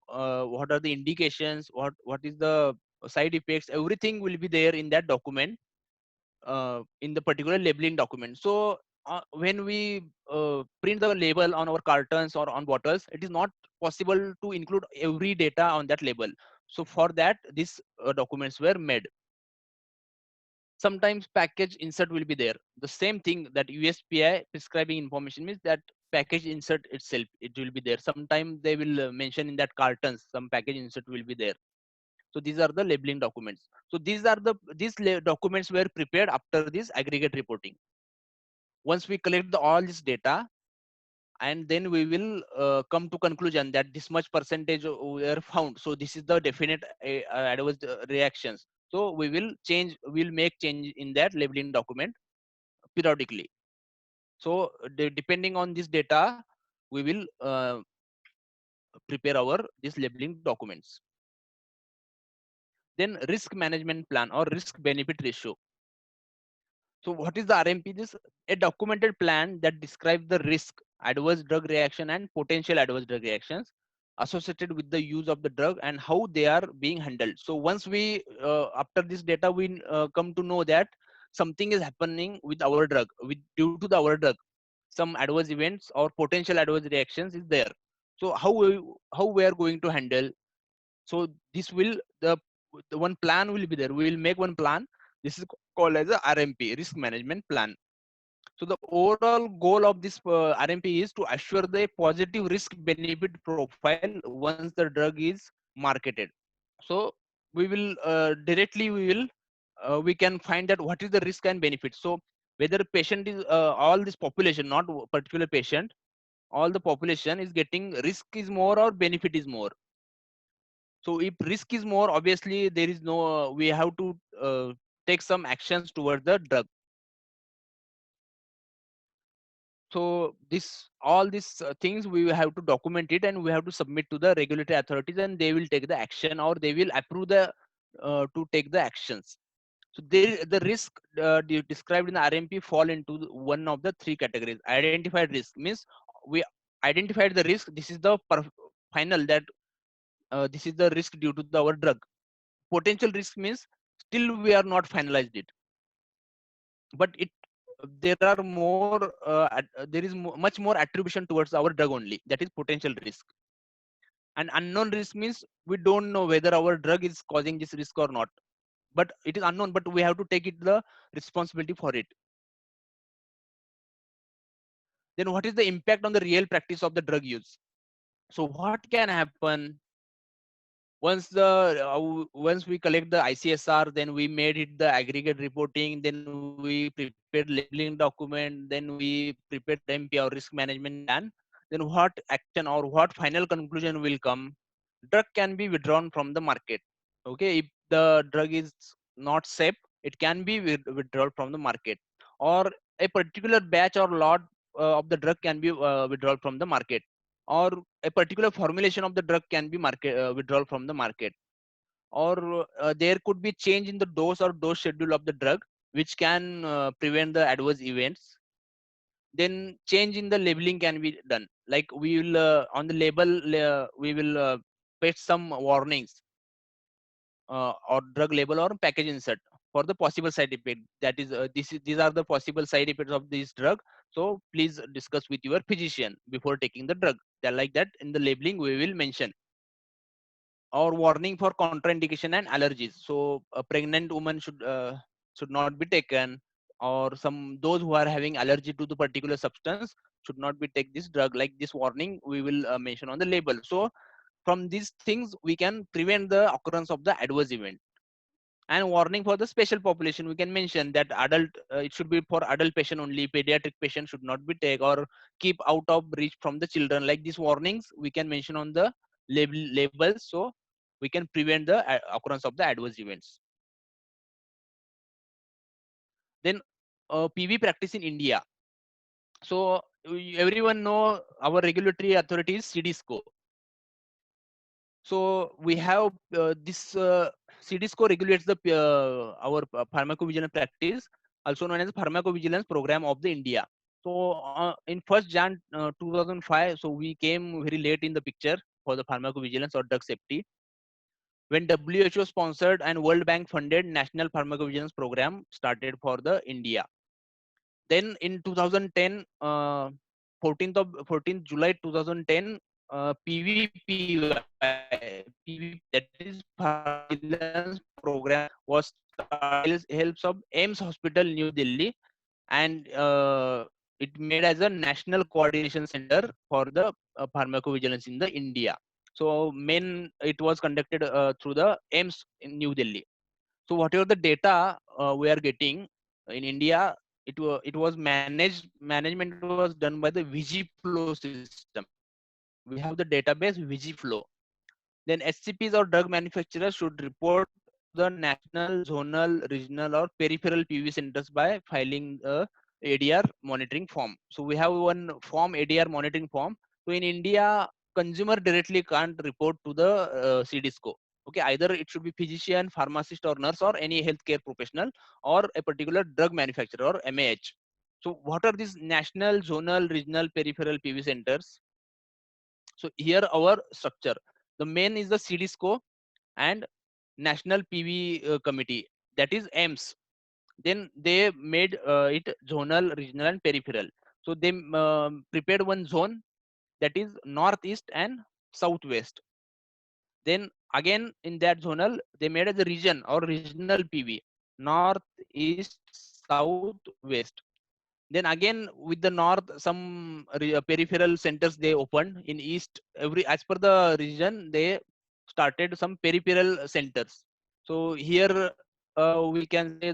what are the indications, what is the side effects, everything will be there in that document, in the particular labeling document. So when we print the label on our cartons or on bottles, it is not possible to include every data on that label. So for that, these documents were made. Sometimes package insert will be there. The same thing that USPI prescribing information means, that package insert itself, it will be there. Sometimes they will mention in that cartons, some package insert will be there. So these are the labeling documents. So these documents were prepared after this aggregate reporting. Once we collect all this data, and then we will come to conclusion that this much percentage were found. So this is the definite adverse reactions. So we'll make change in that labeling document periodically. So depending on this data, we will prepare our this labeling documents. Then risk management plan or risk benefit ratio. So what is the RMP? This a documented plan that describes the risk, adverse drug reaction, and potential adverse drug reactions associated with the use of the drug and how they are being handled. So once we after this data, we come to know that something is happening with our drug, with due to our drug, some adverse events or potential adverse reactions is there. So how we are going to handle. So this will the one plan will be there. We will make one plan. This is called as a RMP, risk management plan. So the overall goal of this RMP is to assure the positive risk benefit profile once the drug is marketed. So we will directly we can find that what is the risk and benefit. So whether patient is all this population, not particular patient, all the population is getting risk is more or benefit is more. So if risk is more, obviously there is no we have to take some actions towards the drug. So this all these things we have to document it, and we have to submit to the regulatory authorities, and they will take the action, or they will approve the to take the actions. So the risk described in the RMP fall into one of the three categories. Identified risk means we identified the risk. This is the final that this is the risk due to our drug. Potential risk means still we are not finalized it, but it there are more there is much more attribution towards our drug only, that is potential risk. And unknown risk means we don't know whether our drug is causing this risk or not, but it is unknown, but we have to take it the responsibility for it. Then what is the impact on the real practice of the drug use? So what can happen, Once we collect the ICSR, then we made it the aggregate reporting, then we prepared labeling document, then we prepared RMP or risk management plan. Then what action or what final conclusion will come? Drug can be withdrawn from the market. Okay, if the drug is not safe, it can be withdrawn from the market, or a particular batch or lot of the drug can be withdrawn from the market, or a particular formulation of the drug can be withdrawn from the market, or there could be change in the dose or dose schedule of the drug which can prevent the adverse events. Then change in the labeling can be done, like we will on the label we will paste some warnings or drug label or package insert for the possible side effect, that is these are the possible side effects of this drug, so please discuss with your physician before taking the drug. That like that in the labeling we will mention, or warning for contraindication and allergies, so a pregnant woman should not be taken, or some those who are having allergy to the particular substance should not be take this drug, like this warning we will mention on the label. So from these things we can prevent the occurrence of the adverse event. And warning for the special population, we can mention that adult it should be for adult patient only, pediatric patient should not be take, or keep out of reach from the children, like these warnings we can mention on the labels, so we can prevent the occurrence of the adverse events. Then PV practice in India. So everyone know our regulatory authority is CDSCO. So we have this CDSCO regulates the our pharmacovigilance practice, also known as pharmacovigilance program of the India. So in 1st Jan 2005, so we came very late in the picture for the pharmacovigilance or drug safety, when WHO sponsored and World Bank funded National Pharmacovigilance Program started for the India. Then in 2010, 14th July 2010, PVP, that is Pharmacovigilance Program, was started helps of AIMS Hospital, New Delhi, and it made as a national coordination center for the pharmacovigilance in the India. So main it was conducted through the AIMS in New Delhi. So whatever the data we are getting in India, it was management was done by the VGFlow system. We have the database VGFlow. Then SCPs or drug manufacturers should report the national, zonal, regional, or peripheral PV centers by filing a ADR monitoring form. So we have one form, ADR monitoring form. So in India, consumer directly can't report to the CDSCO. Okay, either it should be physician, pharmacist, or nurse, or any healthcare professional, or a particular drug manufacturer or MAH. So what are these national, zonal, regional, peripheral PV centers? So here our structure, the main is the CDSCO and National PV Committee, that is AIMS. Then they made it zonal, regional, and peripheral. So they prepared one zone, that is northeast and southwest. Then again in that zonal, they made as a region or regional PV, north, east, south, west. Then again with the north, some peripheral centers they opened in east. Every as per the region, they started some peripheral centers. So here we can say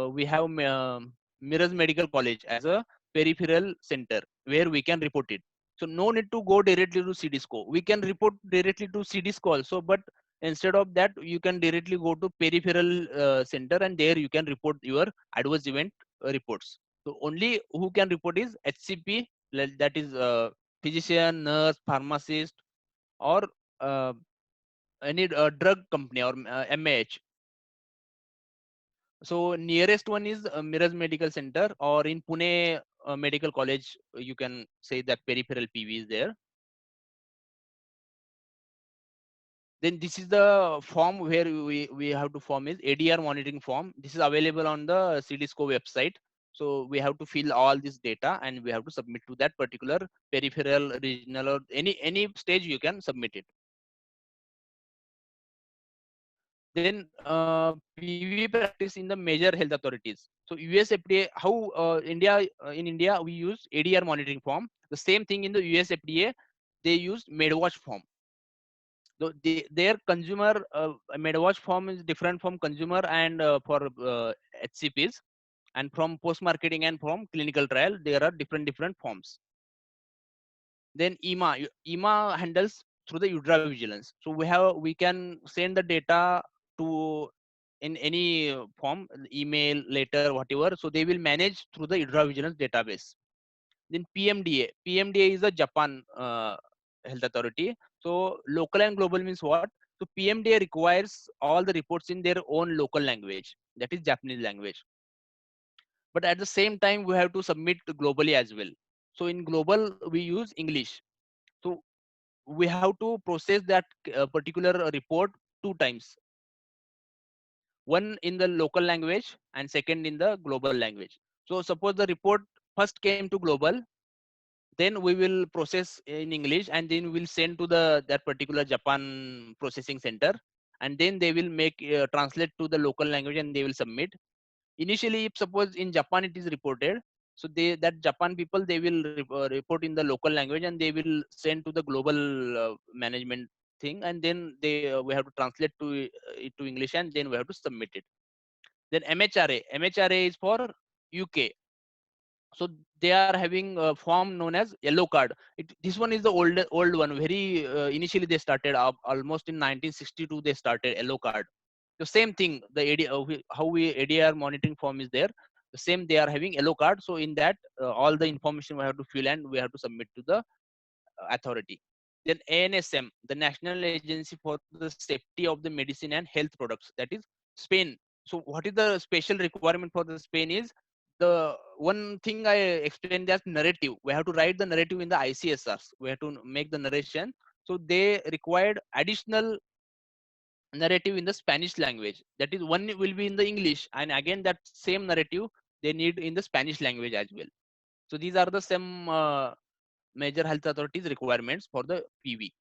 we have Mirrors Medical College as a peripheral center where we can report it. So no need to go directly to CDSCO. We can report directly to CDSCO also, but instead of that, you can directly go to peripheral center, and there you can report your adverse event reports. So only who can report is HCP, that is physician, nurse, pharmacist, or uh, any drug company or MAH. So nearest one is Mirrors Medical Center, or in Pune Medical College, you can say that peripheral PV is there. Then this is the form where we have to form is ADR monitoring form. This is available on the CDSCO website. So we have to fill all this data and we have to submit to that particular peripheral, regional, or any stage you can submit it. Then PV practice in the major health authorities. So US FDA, how in India we use ADR monitoring form. The same thing in the US FDA, they use MedWatch form. Their consumer MedWatch form is different from consumer and for HCPs, and from post marketing and from clinical trial there are different forms. Then EMA handles through the UDRA vigilance. So we can send the data to in any form, email, letter, whatever. So they will manage through the UDRA vigilance database. Then PMDA is a Japan health authority. So local and global means what? So PMDA requires all the reports in their own local language, that is Japanese language. But at the same time, we have to submit globally as well. So in global, we use English. So we have to process that particular report 2 times, one in the local language and second in the global language. So suppose the report first came to global, then we will process in English and then we'll send to the that particular Japan processing center, and then they will make translate to the local language and they will submit. Initially, if suppose in Japan it is reported, so they that Japan people they will report in the local language and they will send to the global management thing, and then we have to translate to it to English and then we have to submit it. Then MHRA is for UK. So they are having a form known as yellow card. This one is the old one. Very initially they started up almost in 1962. They started yellow card. The same thing. The how we ADR monitoring form is there. The same they are having yellow card. So in that all the information we have to fill and we have to submit to the authority. Then ANSM, the National Agency for the Safety of the Medicine and Health Products, that is Spain. So what is the special requirement for the Spain is the one thing I explained as narrative. We have to write the narrative in the ICSRs. We have to make the narration. So they required additional narrative in the Spanish language. That is one will be in the English, and again that same narrative they need in the Spanish language as well. So these are the some major health authorities requirements for the PV.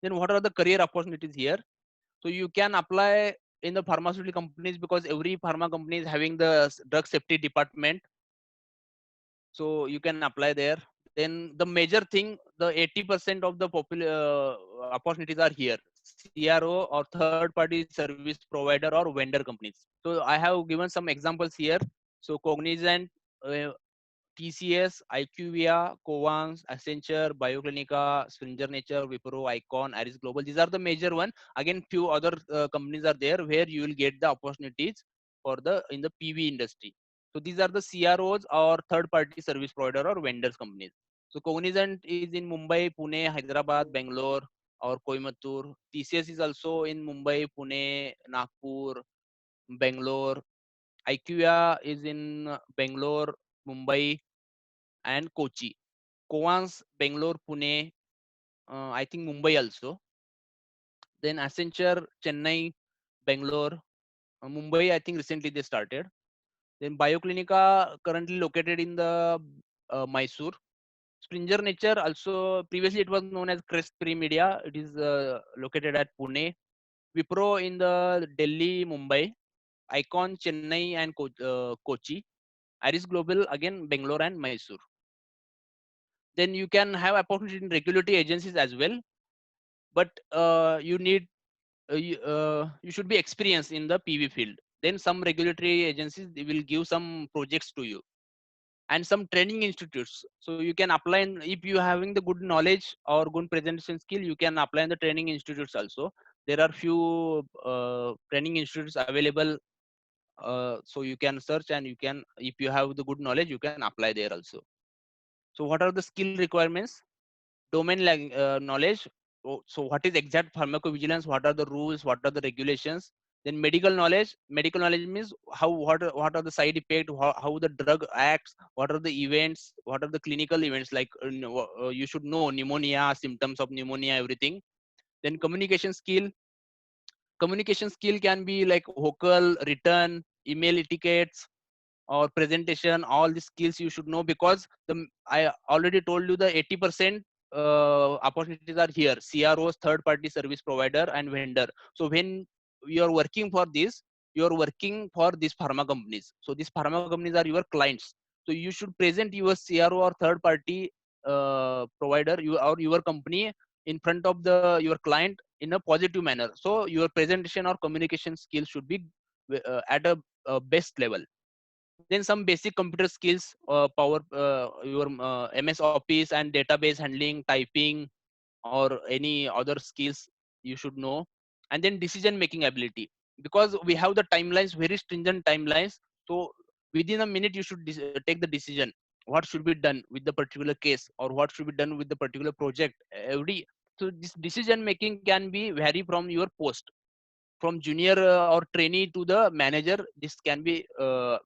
Then what are the career opportunities here? So you can apply in the pharmaceutical companies because every pharma company is having the drug safety department. So you can apply there. Then the major thing, the 80% of the opportunities are here. CRO or third party service provider or vendor companies. So I have given some examples here. So Cognizant, uh, TCS, IQVIA, Covance, Accenture, Bioclinica, Springer Nature, Wipro, Icon, Aris Global. These are the major one. Again, few other companies are there where you will get the opportunities for the in the PV industry. So these are the CROs or third-party service provider or vendors companies. So Cognizant is in Mumbai, Pune, Hyderabad, Bangalore, or Coimbatore. TCS is also in Mumbai, Pune, Nagpur, Bangalore. IQVIA is in Bangalore, Mumbai, and Kochi. Covance, Bangalore, Pune, I think Mumbai also. Then Accenture, Chennai, Bangalore, Mumbai, I think recently they started. Then Bioclinica currently located in the Mysore. Springer Nature also previously it was known as Crest Pre Media. It is located at Pune. Wipro in the Delhi, Mumbai. Icon, Chennai and Kochi. Aris Global again Bangalore and Mysore. Then you can have opportunity in regulatory agencies as well, but you need you should be experienced in the PV field. Then some regulatory agencies they will give some projects to you and some training institutes. So you can apply if you having the good knowledge or good presentation skill, you can apply in the training institutes also. There are few training institutes available, so you can search and you can if you have the good knowledge you can apply there also. So what are the skill requirements? Domain knowledge. So what is exact pharmacovigilance? What are the rules? What are the regulations? Then medical knowledge. Medical knowledge means what are the side effects? How the drug acts? What are the events? What are the clinical events? Like you should know pneumonia, symptoms of pneumonia, everything. Then communication skill. Communication skill can be like vocal, written, email etiquettes, or presentation. All the skills you should know because I already told you the 80% opportunities are here: CROs, third party service provider and vendor. So when you are working for this, you are working for these pharma companies. So these pharma companies are your clients. So you should present your CRO or third party provider, you or your company, in front of your client in a positive manner. So your presentation or communication skills should be at a best level. Then some basic computer skills, power your MS Office and database handling, typing, or any other skills you should know. And then decision making ability, because we have the timelines, very stringent timelines. So within a minute you should take the decision what should be done with the particular case, or what should be done with the particular project. Every So this decision making can be vary from your post, from junior or trainee to the manager. This can be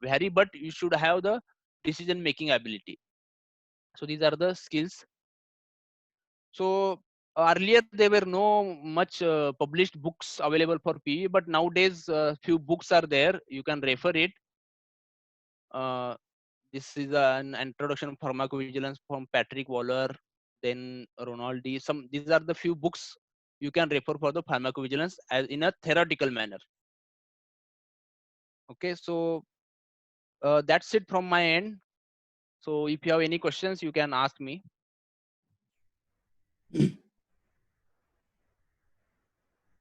vary, but you should have the decision making ability. So these are the skills. So earlier there were no much published books available for PE, but nowadays few books are there. You can refer it. Uh, this is an introduction of pharmacovigilance from Patrick Waller, then Ronald D. These are the few books you can refer for the pharmacovigilance as in a theoretical manner. Okay, so that's it from my end. So if you have any questions, you can ask me.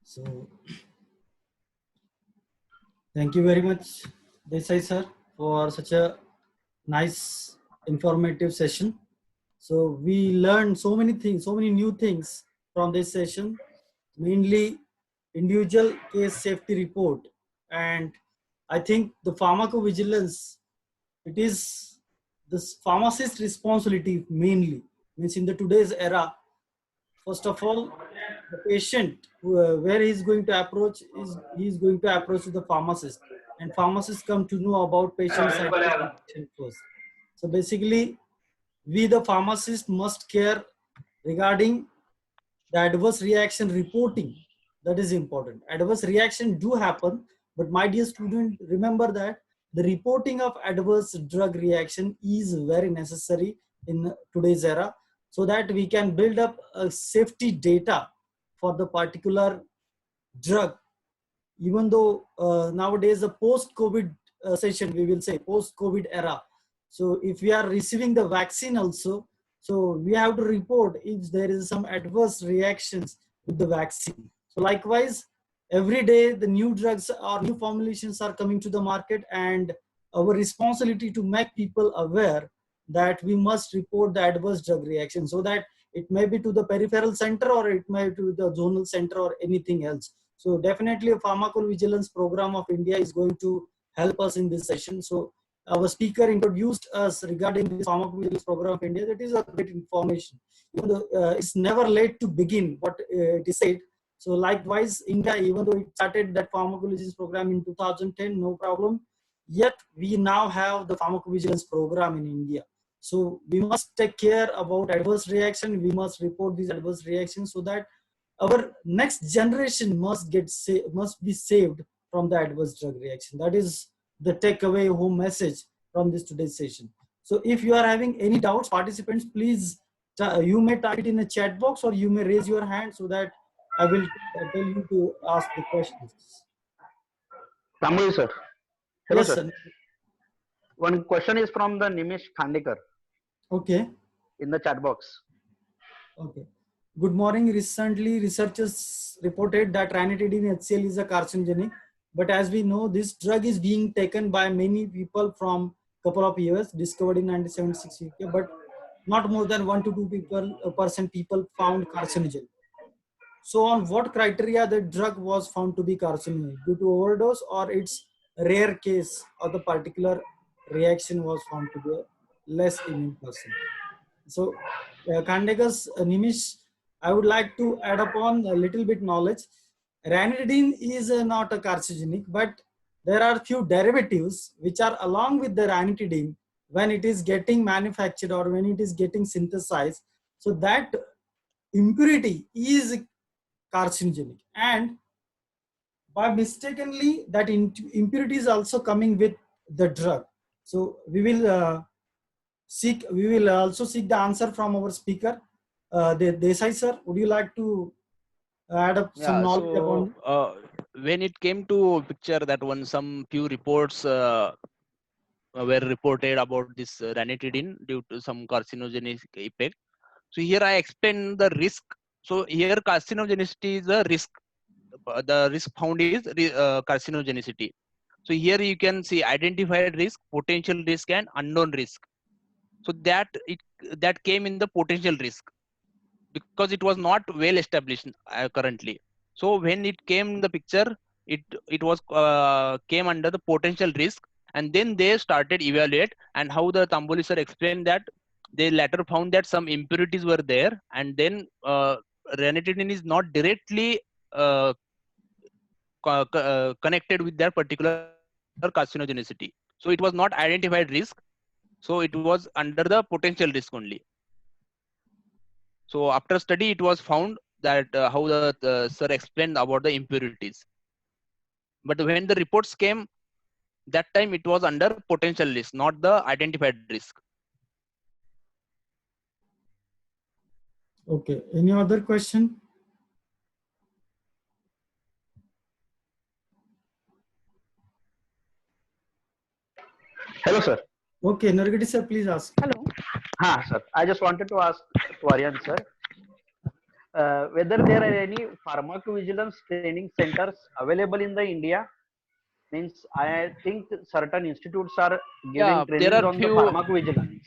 So thank you very much, Desai sir, for such a nice, informative session. So we learned so many things, so many new things from this session, mainly individual case safety report. And I think the pharmacovigilance, it is this pharmacist responsibility mainly. Means in the today's era, first of all, the patient where he's going to approach is he's going to approach the pharmacist, and pharmacists come to know about patient side reaction first. So basically, we the pharmacist must care regarding the adverse reaction reporting. That is important. Adverse reaction do happen, but my dear student, remember that the reporting of adverse drug reaction is very necessary in today's era, so that we can build up a safety data for the particular drug. Even though nowadays the post-COVID session, we will say post-COVID era. So if we are receiving the vaccine also, so we have to report if there is some adverse reactions with the vaccine. So likewise, every day the new drugs or new formulations are coming to the market, and our responsibility to make people aware that we must report the adverse drug reaction, so that it may be to the peripheral center or it may be to the zonal center or anything else. So definitely a pharmacovigilance program of India is going to help us in this session. So our speaker introduced us regarding the pharmacovigilance program of India. That is a great information. Even though it's never late to begin, what it is said. So likewise, India, even though it started that pharmacovigilance program in 2010, no problem. Yet we now have the pharmacovigilance program in India. So we must take care about adverse reaction. We must report these adverse reactions so that our next generation must be saved from the adverse drug reaction. That is the takeaway home message from this today's session. So if you are having any doubts, participants, please you may type it in the chat box, or you may raise your hand so that I will tell you to ask the questions. Rambu sir. Hello, Yes, sir. sir. One question is from the Nimish Khandekar Okay. in the chat box. Okay. Good morning. Recently, researchers reported that ranitidine HCl is a carcinogenic, but as we know, this drug is being taken by many people from couple of years, discovered in 1976 UK, but not more than 1 to 2 percent people found carcinogen. So on what criteria the drug was found to be carcinogenic? Due to overdose, or its rare case of the particular reaction was found to be a less immune person? So Khandekar's Nimish, I would like to add upon a little bit knowledge. Ranitidine is not a carcinogenic, but there are few derivatives which are along with the ranitidine when it is getting manufactured or when it is getting synthesized. So that impurity is carcinogenic, and by mistakenly that impurity is also coming with the drug. So we will also seek the answer from our speaker. Desai sir, would you like to add up some Yeah. knowledge So upon? when it came to picture that one, some few reports were reported about this ranitidine due to some carcinogenic effect. So here I explain the risk. So here carcinogenicity is a risk. The risk found is carcinogenicity. So here you can see identified risk, potential risk, and unknown risk. So that came in the potential risk because it was not well established currently. So when it came in the picture, it was came under the potential risk, and then they started evaluate. And how the Tamboli sir explained that they later found that some impurities were there, and then ranitidine is not directly uh, connected with that particular carcinogenicity. So it was not identified risk. So it was under the potential risk only. So after study, it was found that how the sir explained about the impurities. But when the reports came, that time it was under potential risk, not the identified risk. Okay. Any other question? Hello, sir. Okay, Nargati sir, please ask. Hello. Sir. I just wanted to ask to Aryan, sir, whether there are any pharmacovigilance training centers available in the India. Means I think certain institutes are Yeah, giving there trainings are on the few. pharmacovigilance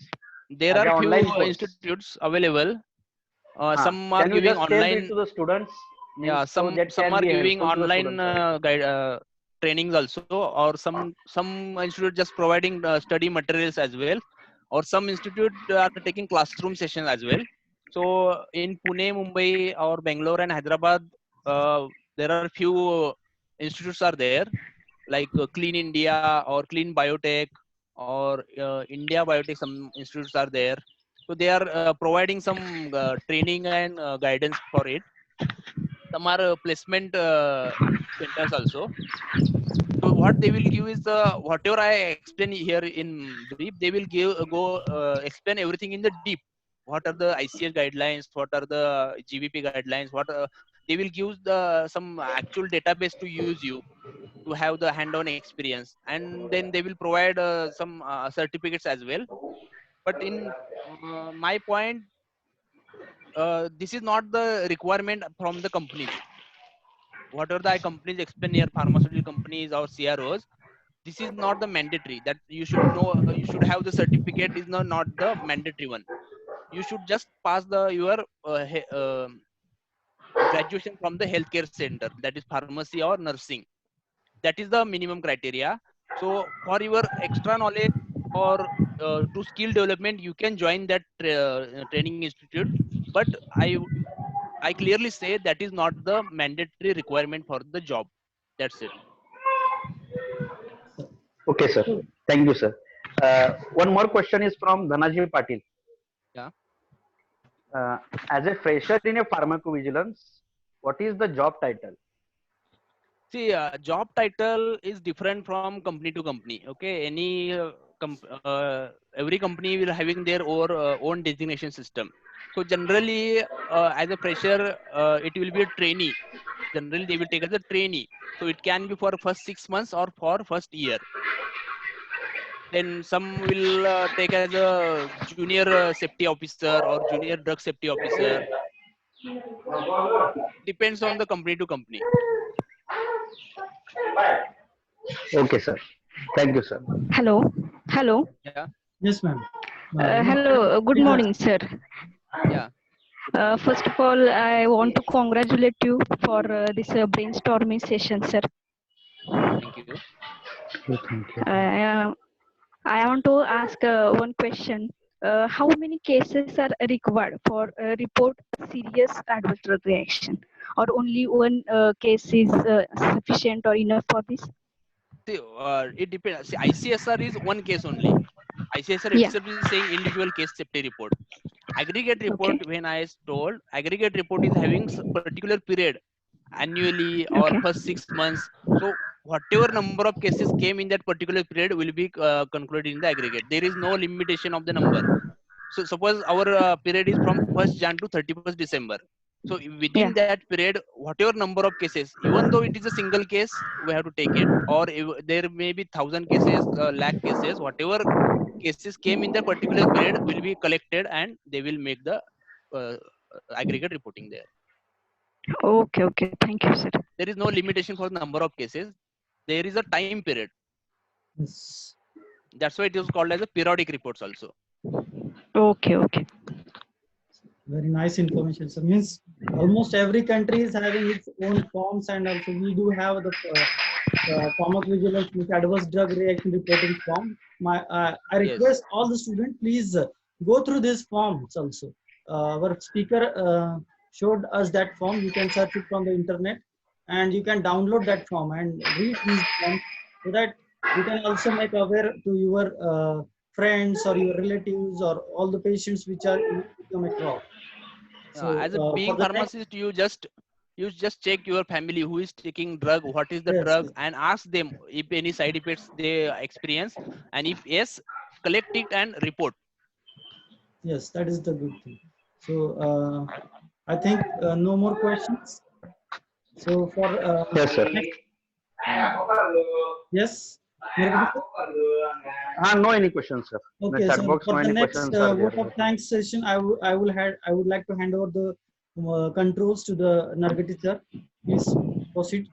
There as an are few online course. institutes available. Some are Can you giving just tell online. it to the students? Yeah, Means so that some can are be giving helpful to the online students also. guide trainings also, or some institute just providing study materials as well, or some institute are taking classroom sessions as well. So in Pune, Mumbai, or Bangalore and Hyderabad, there are few institutes are there, like Clean India or Clean Biotech or India Biotech. Some institutes are there. So they are providing some training and guidance for it. Some are placement centers also. So what they will give is whatever I explain here in brief, they will give explain everything in the deep. What are the ICH guidelines? What are the GVP guidelines? What they will give the some actual database to use you to have the hand-on experience, and then they will provide some certificates as well. But in my point, this is not the requirement from the companies. Whatever the companies explain here, pharmaceutical companies or CROs, this is not the mandatory that you should know. You should have the certificate is not the mandatory one. You should just pass the your graduation from the healthcare center, that is pharmacy or nursing. That is the minimum criteria. So for your extra knowledge or to skill development, you can join that training institute. But I clearly say that is not the mandatory requirement for the job. That's it. Okay, sir. Thank you, sir. One more question is from Dhanaji Patil. Yeah. Uh, as a fresher in a pharmacovigilance, what is the job title? See, job title is different from company to company. Okay, every company will having their own designation system. So generally, as a fresher, it will be a trainee. Generally, they will take as a trainee. So it can be for first 6 months or for first year. Then some will take as a junior safety officer or junior drug safety officer. Depends on the company to company. Okay, sir. Thank you, sir. Hello. Hello. Yeah. Yes, ma'am. Hello. Good Please ask. morning, sir. Yeah. First of all, I want to congratulate you for this brainstorming session, sir. Thank you. Thank you. I want to ask one question. How many cases are required for report serious adverse drug reaction, or only one case is sufficient or enough for this? See, it depends. See, ICSR is one case only. ICSR Yeah. itself is saying individual case safety report. Aggregate report, Okay. when I told, aggregate report is having particular period, annually or Okay. first 6 months. So whatever number of cases came in that particular period will be concluded in the aggregate. There is no limitation of the number. So suppose our period is from 1st Jan to 31st December. So within Yeah. that period, whatever number of cases, even though it is a single case, we have to take it. Or there may be 1,000 cases, lakh cases, whatever cases came in that particular period will be collected and they will make the aggregate reporting there. Okay, okay. Thank you, sir. There is no limitation for the number of cases. There is a time period. Yes. That's why it is called as a periodic reports also. Okay, okay. Very nice information. So means almost every country is having its own forms, and also we do have the pharmacovigilance with adverse drug reaction reporting form. I Yes. request all the students, please go through these forms also. Our speaker showed us that form. You can search it from the internet, and you can download that form and read these forms so that you can also make aware to your friends or your relatives or all the patients which are you come across. So As a for being the next, pharmacist, you just check your family who is taking drug, what is the yes, drug, and ask them if any side effects they experience, and if yes, collect it and report. yes, that is the good thing. So I think no more questions. So for Yes, sir. next, yes, Nirgati sir? No any questions, sir. In the Okay, chat so box, for no the any next questions are there. vote of thanks session, I would like to hand over the controls to the Nargati sir. Please proceed.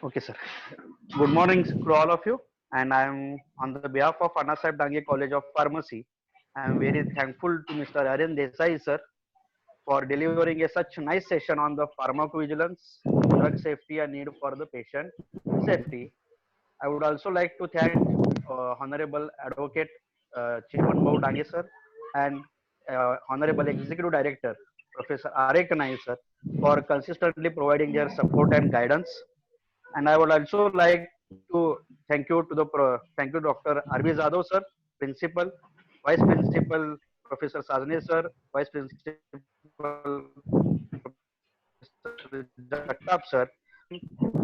Okay, sir. Good morning to all of you. And I'm on the behalf of Anna Sahib Dange College of Pharmacy. I'm very thankful to Mr. Aryan Desai, sir, for delivering a such nice session on the pharmacovigilance, drug safety, and need for the patient safety. I would also like to thank Honorable Advocate Chiman Bau Dange, sir, and Honorable Executive Director, Professor R.A. Kanai, sir, for consistently providing their support and guidance. And I would also like to thank you to thank you Dr. R.B. Zadav, sir, Principal, Vice Principal, Professor Sajane, sir, Vice Principal, Jagtap, sir,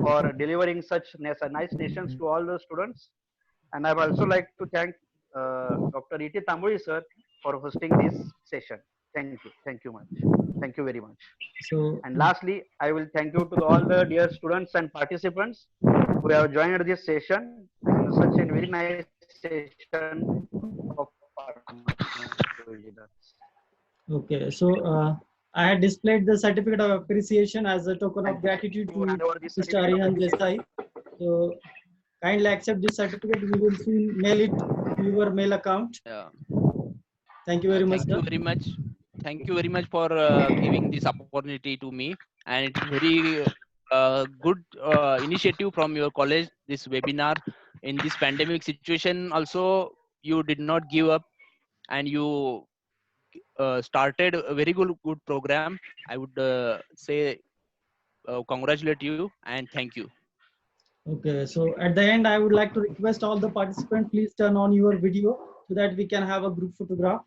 for delivering such nice sessions to all the students. And I would also like to thank Dr. E.T. Tamburi, sir, for hosting this session. Thank you. Thank you much. Thank you very much. So And lastly, I will thank you to all the dear students and participants who have joined this session and such a very nice session of pharmacovigilance. okay, so I had displayed the certificate of appreciation as a token of gratitude To to hand over this Mr. certificate of Aryan appreciation. Desai. So kindly accept this certificate. We will soon mail it to your mail account. Yeah. Thank you very much, Thank sir. you very much. Thank you very much for giving this opportunity to me, and it is very good initiative from your college. This webinar in this pandemic situation, also you did not give up, and you started a very good program. I would say congratulate you and thank you. Okay, so at the end, I would like to request all the participants, please turn on your video so that we can have a group photograph.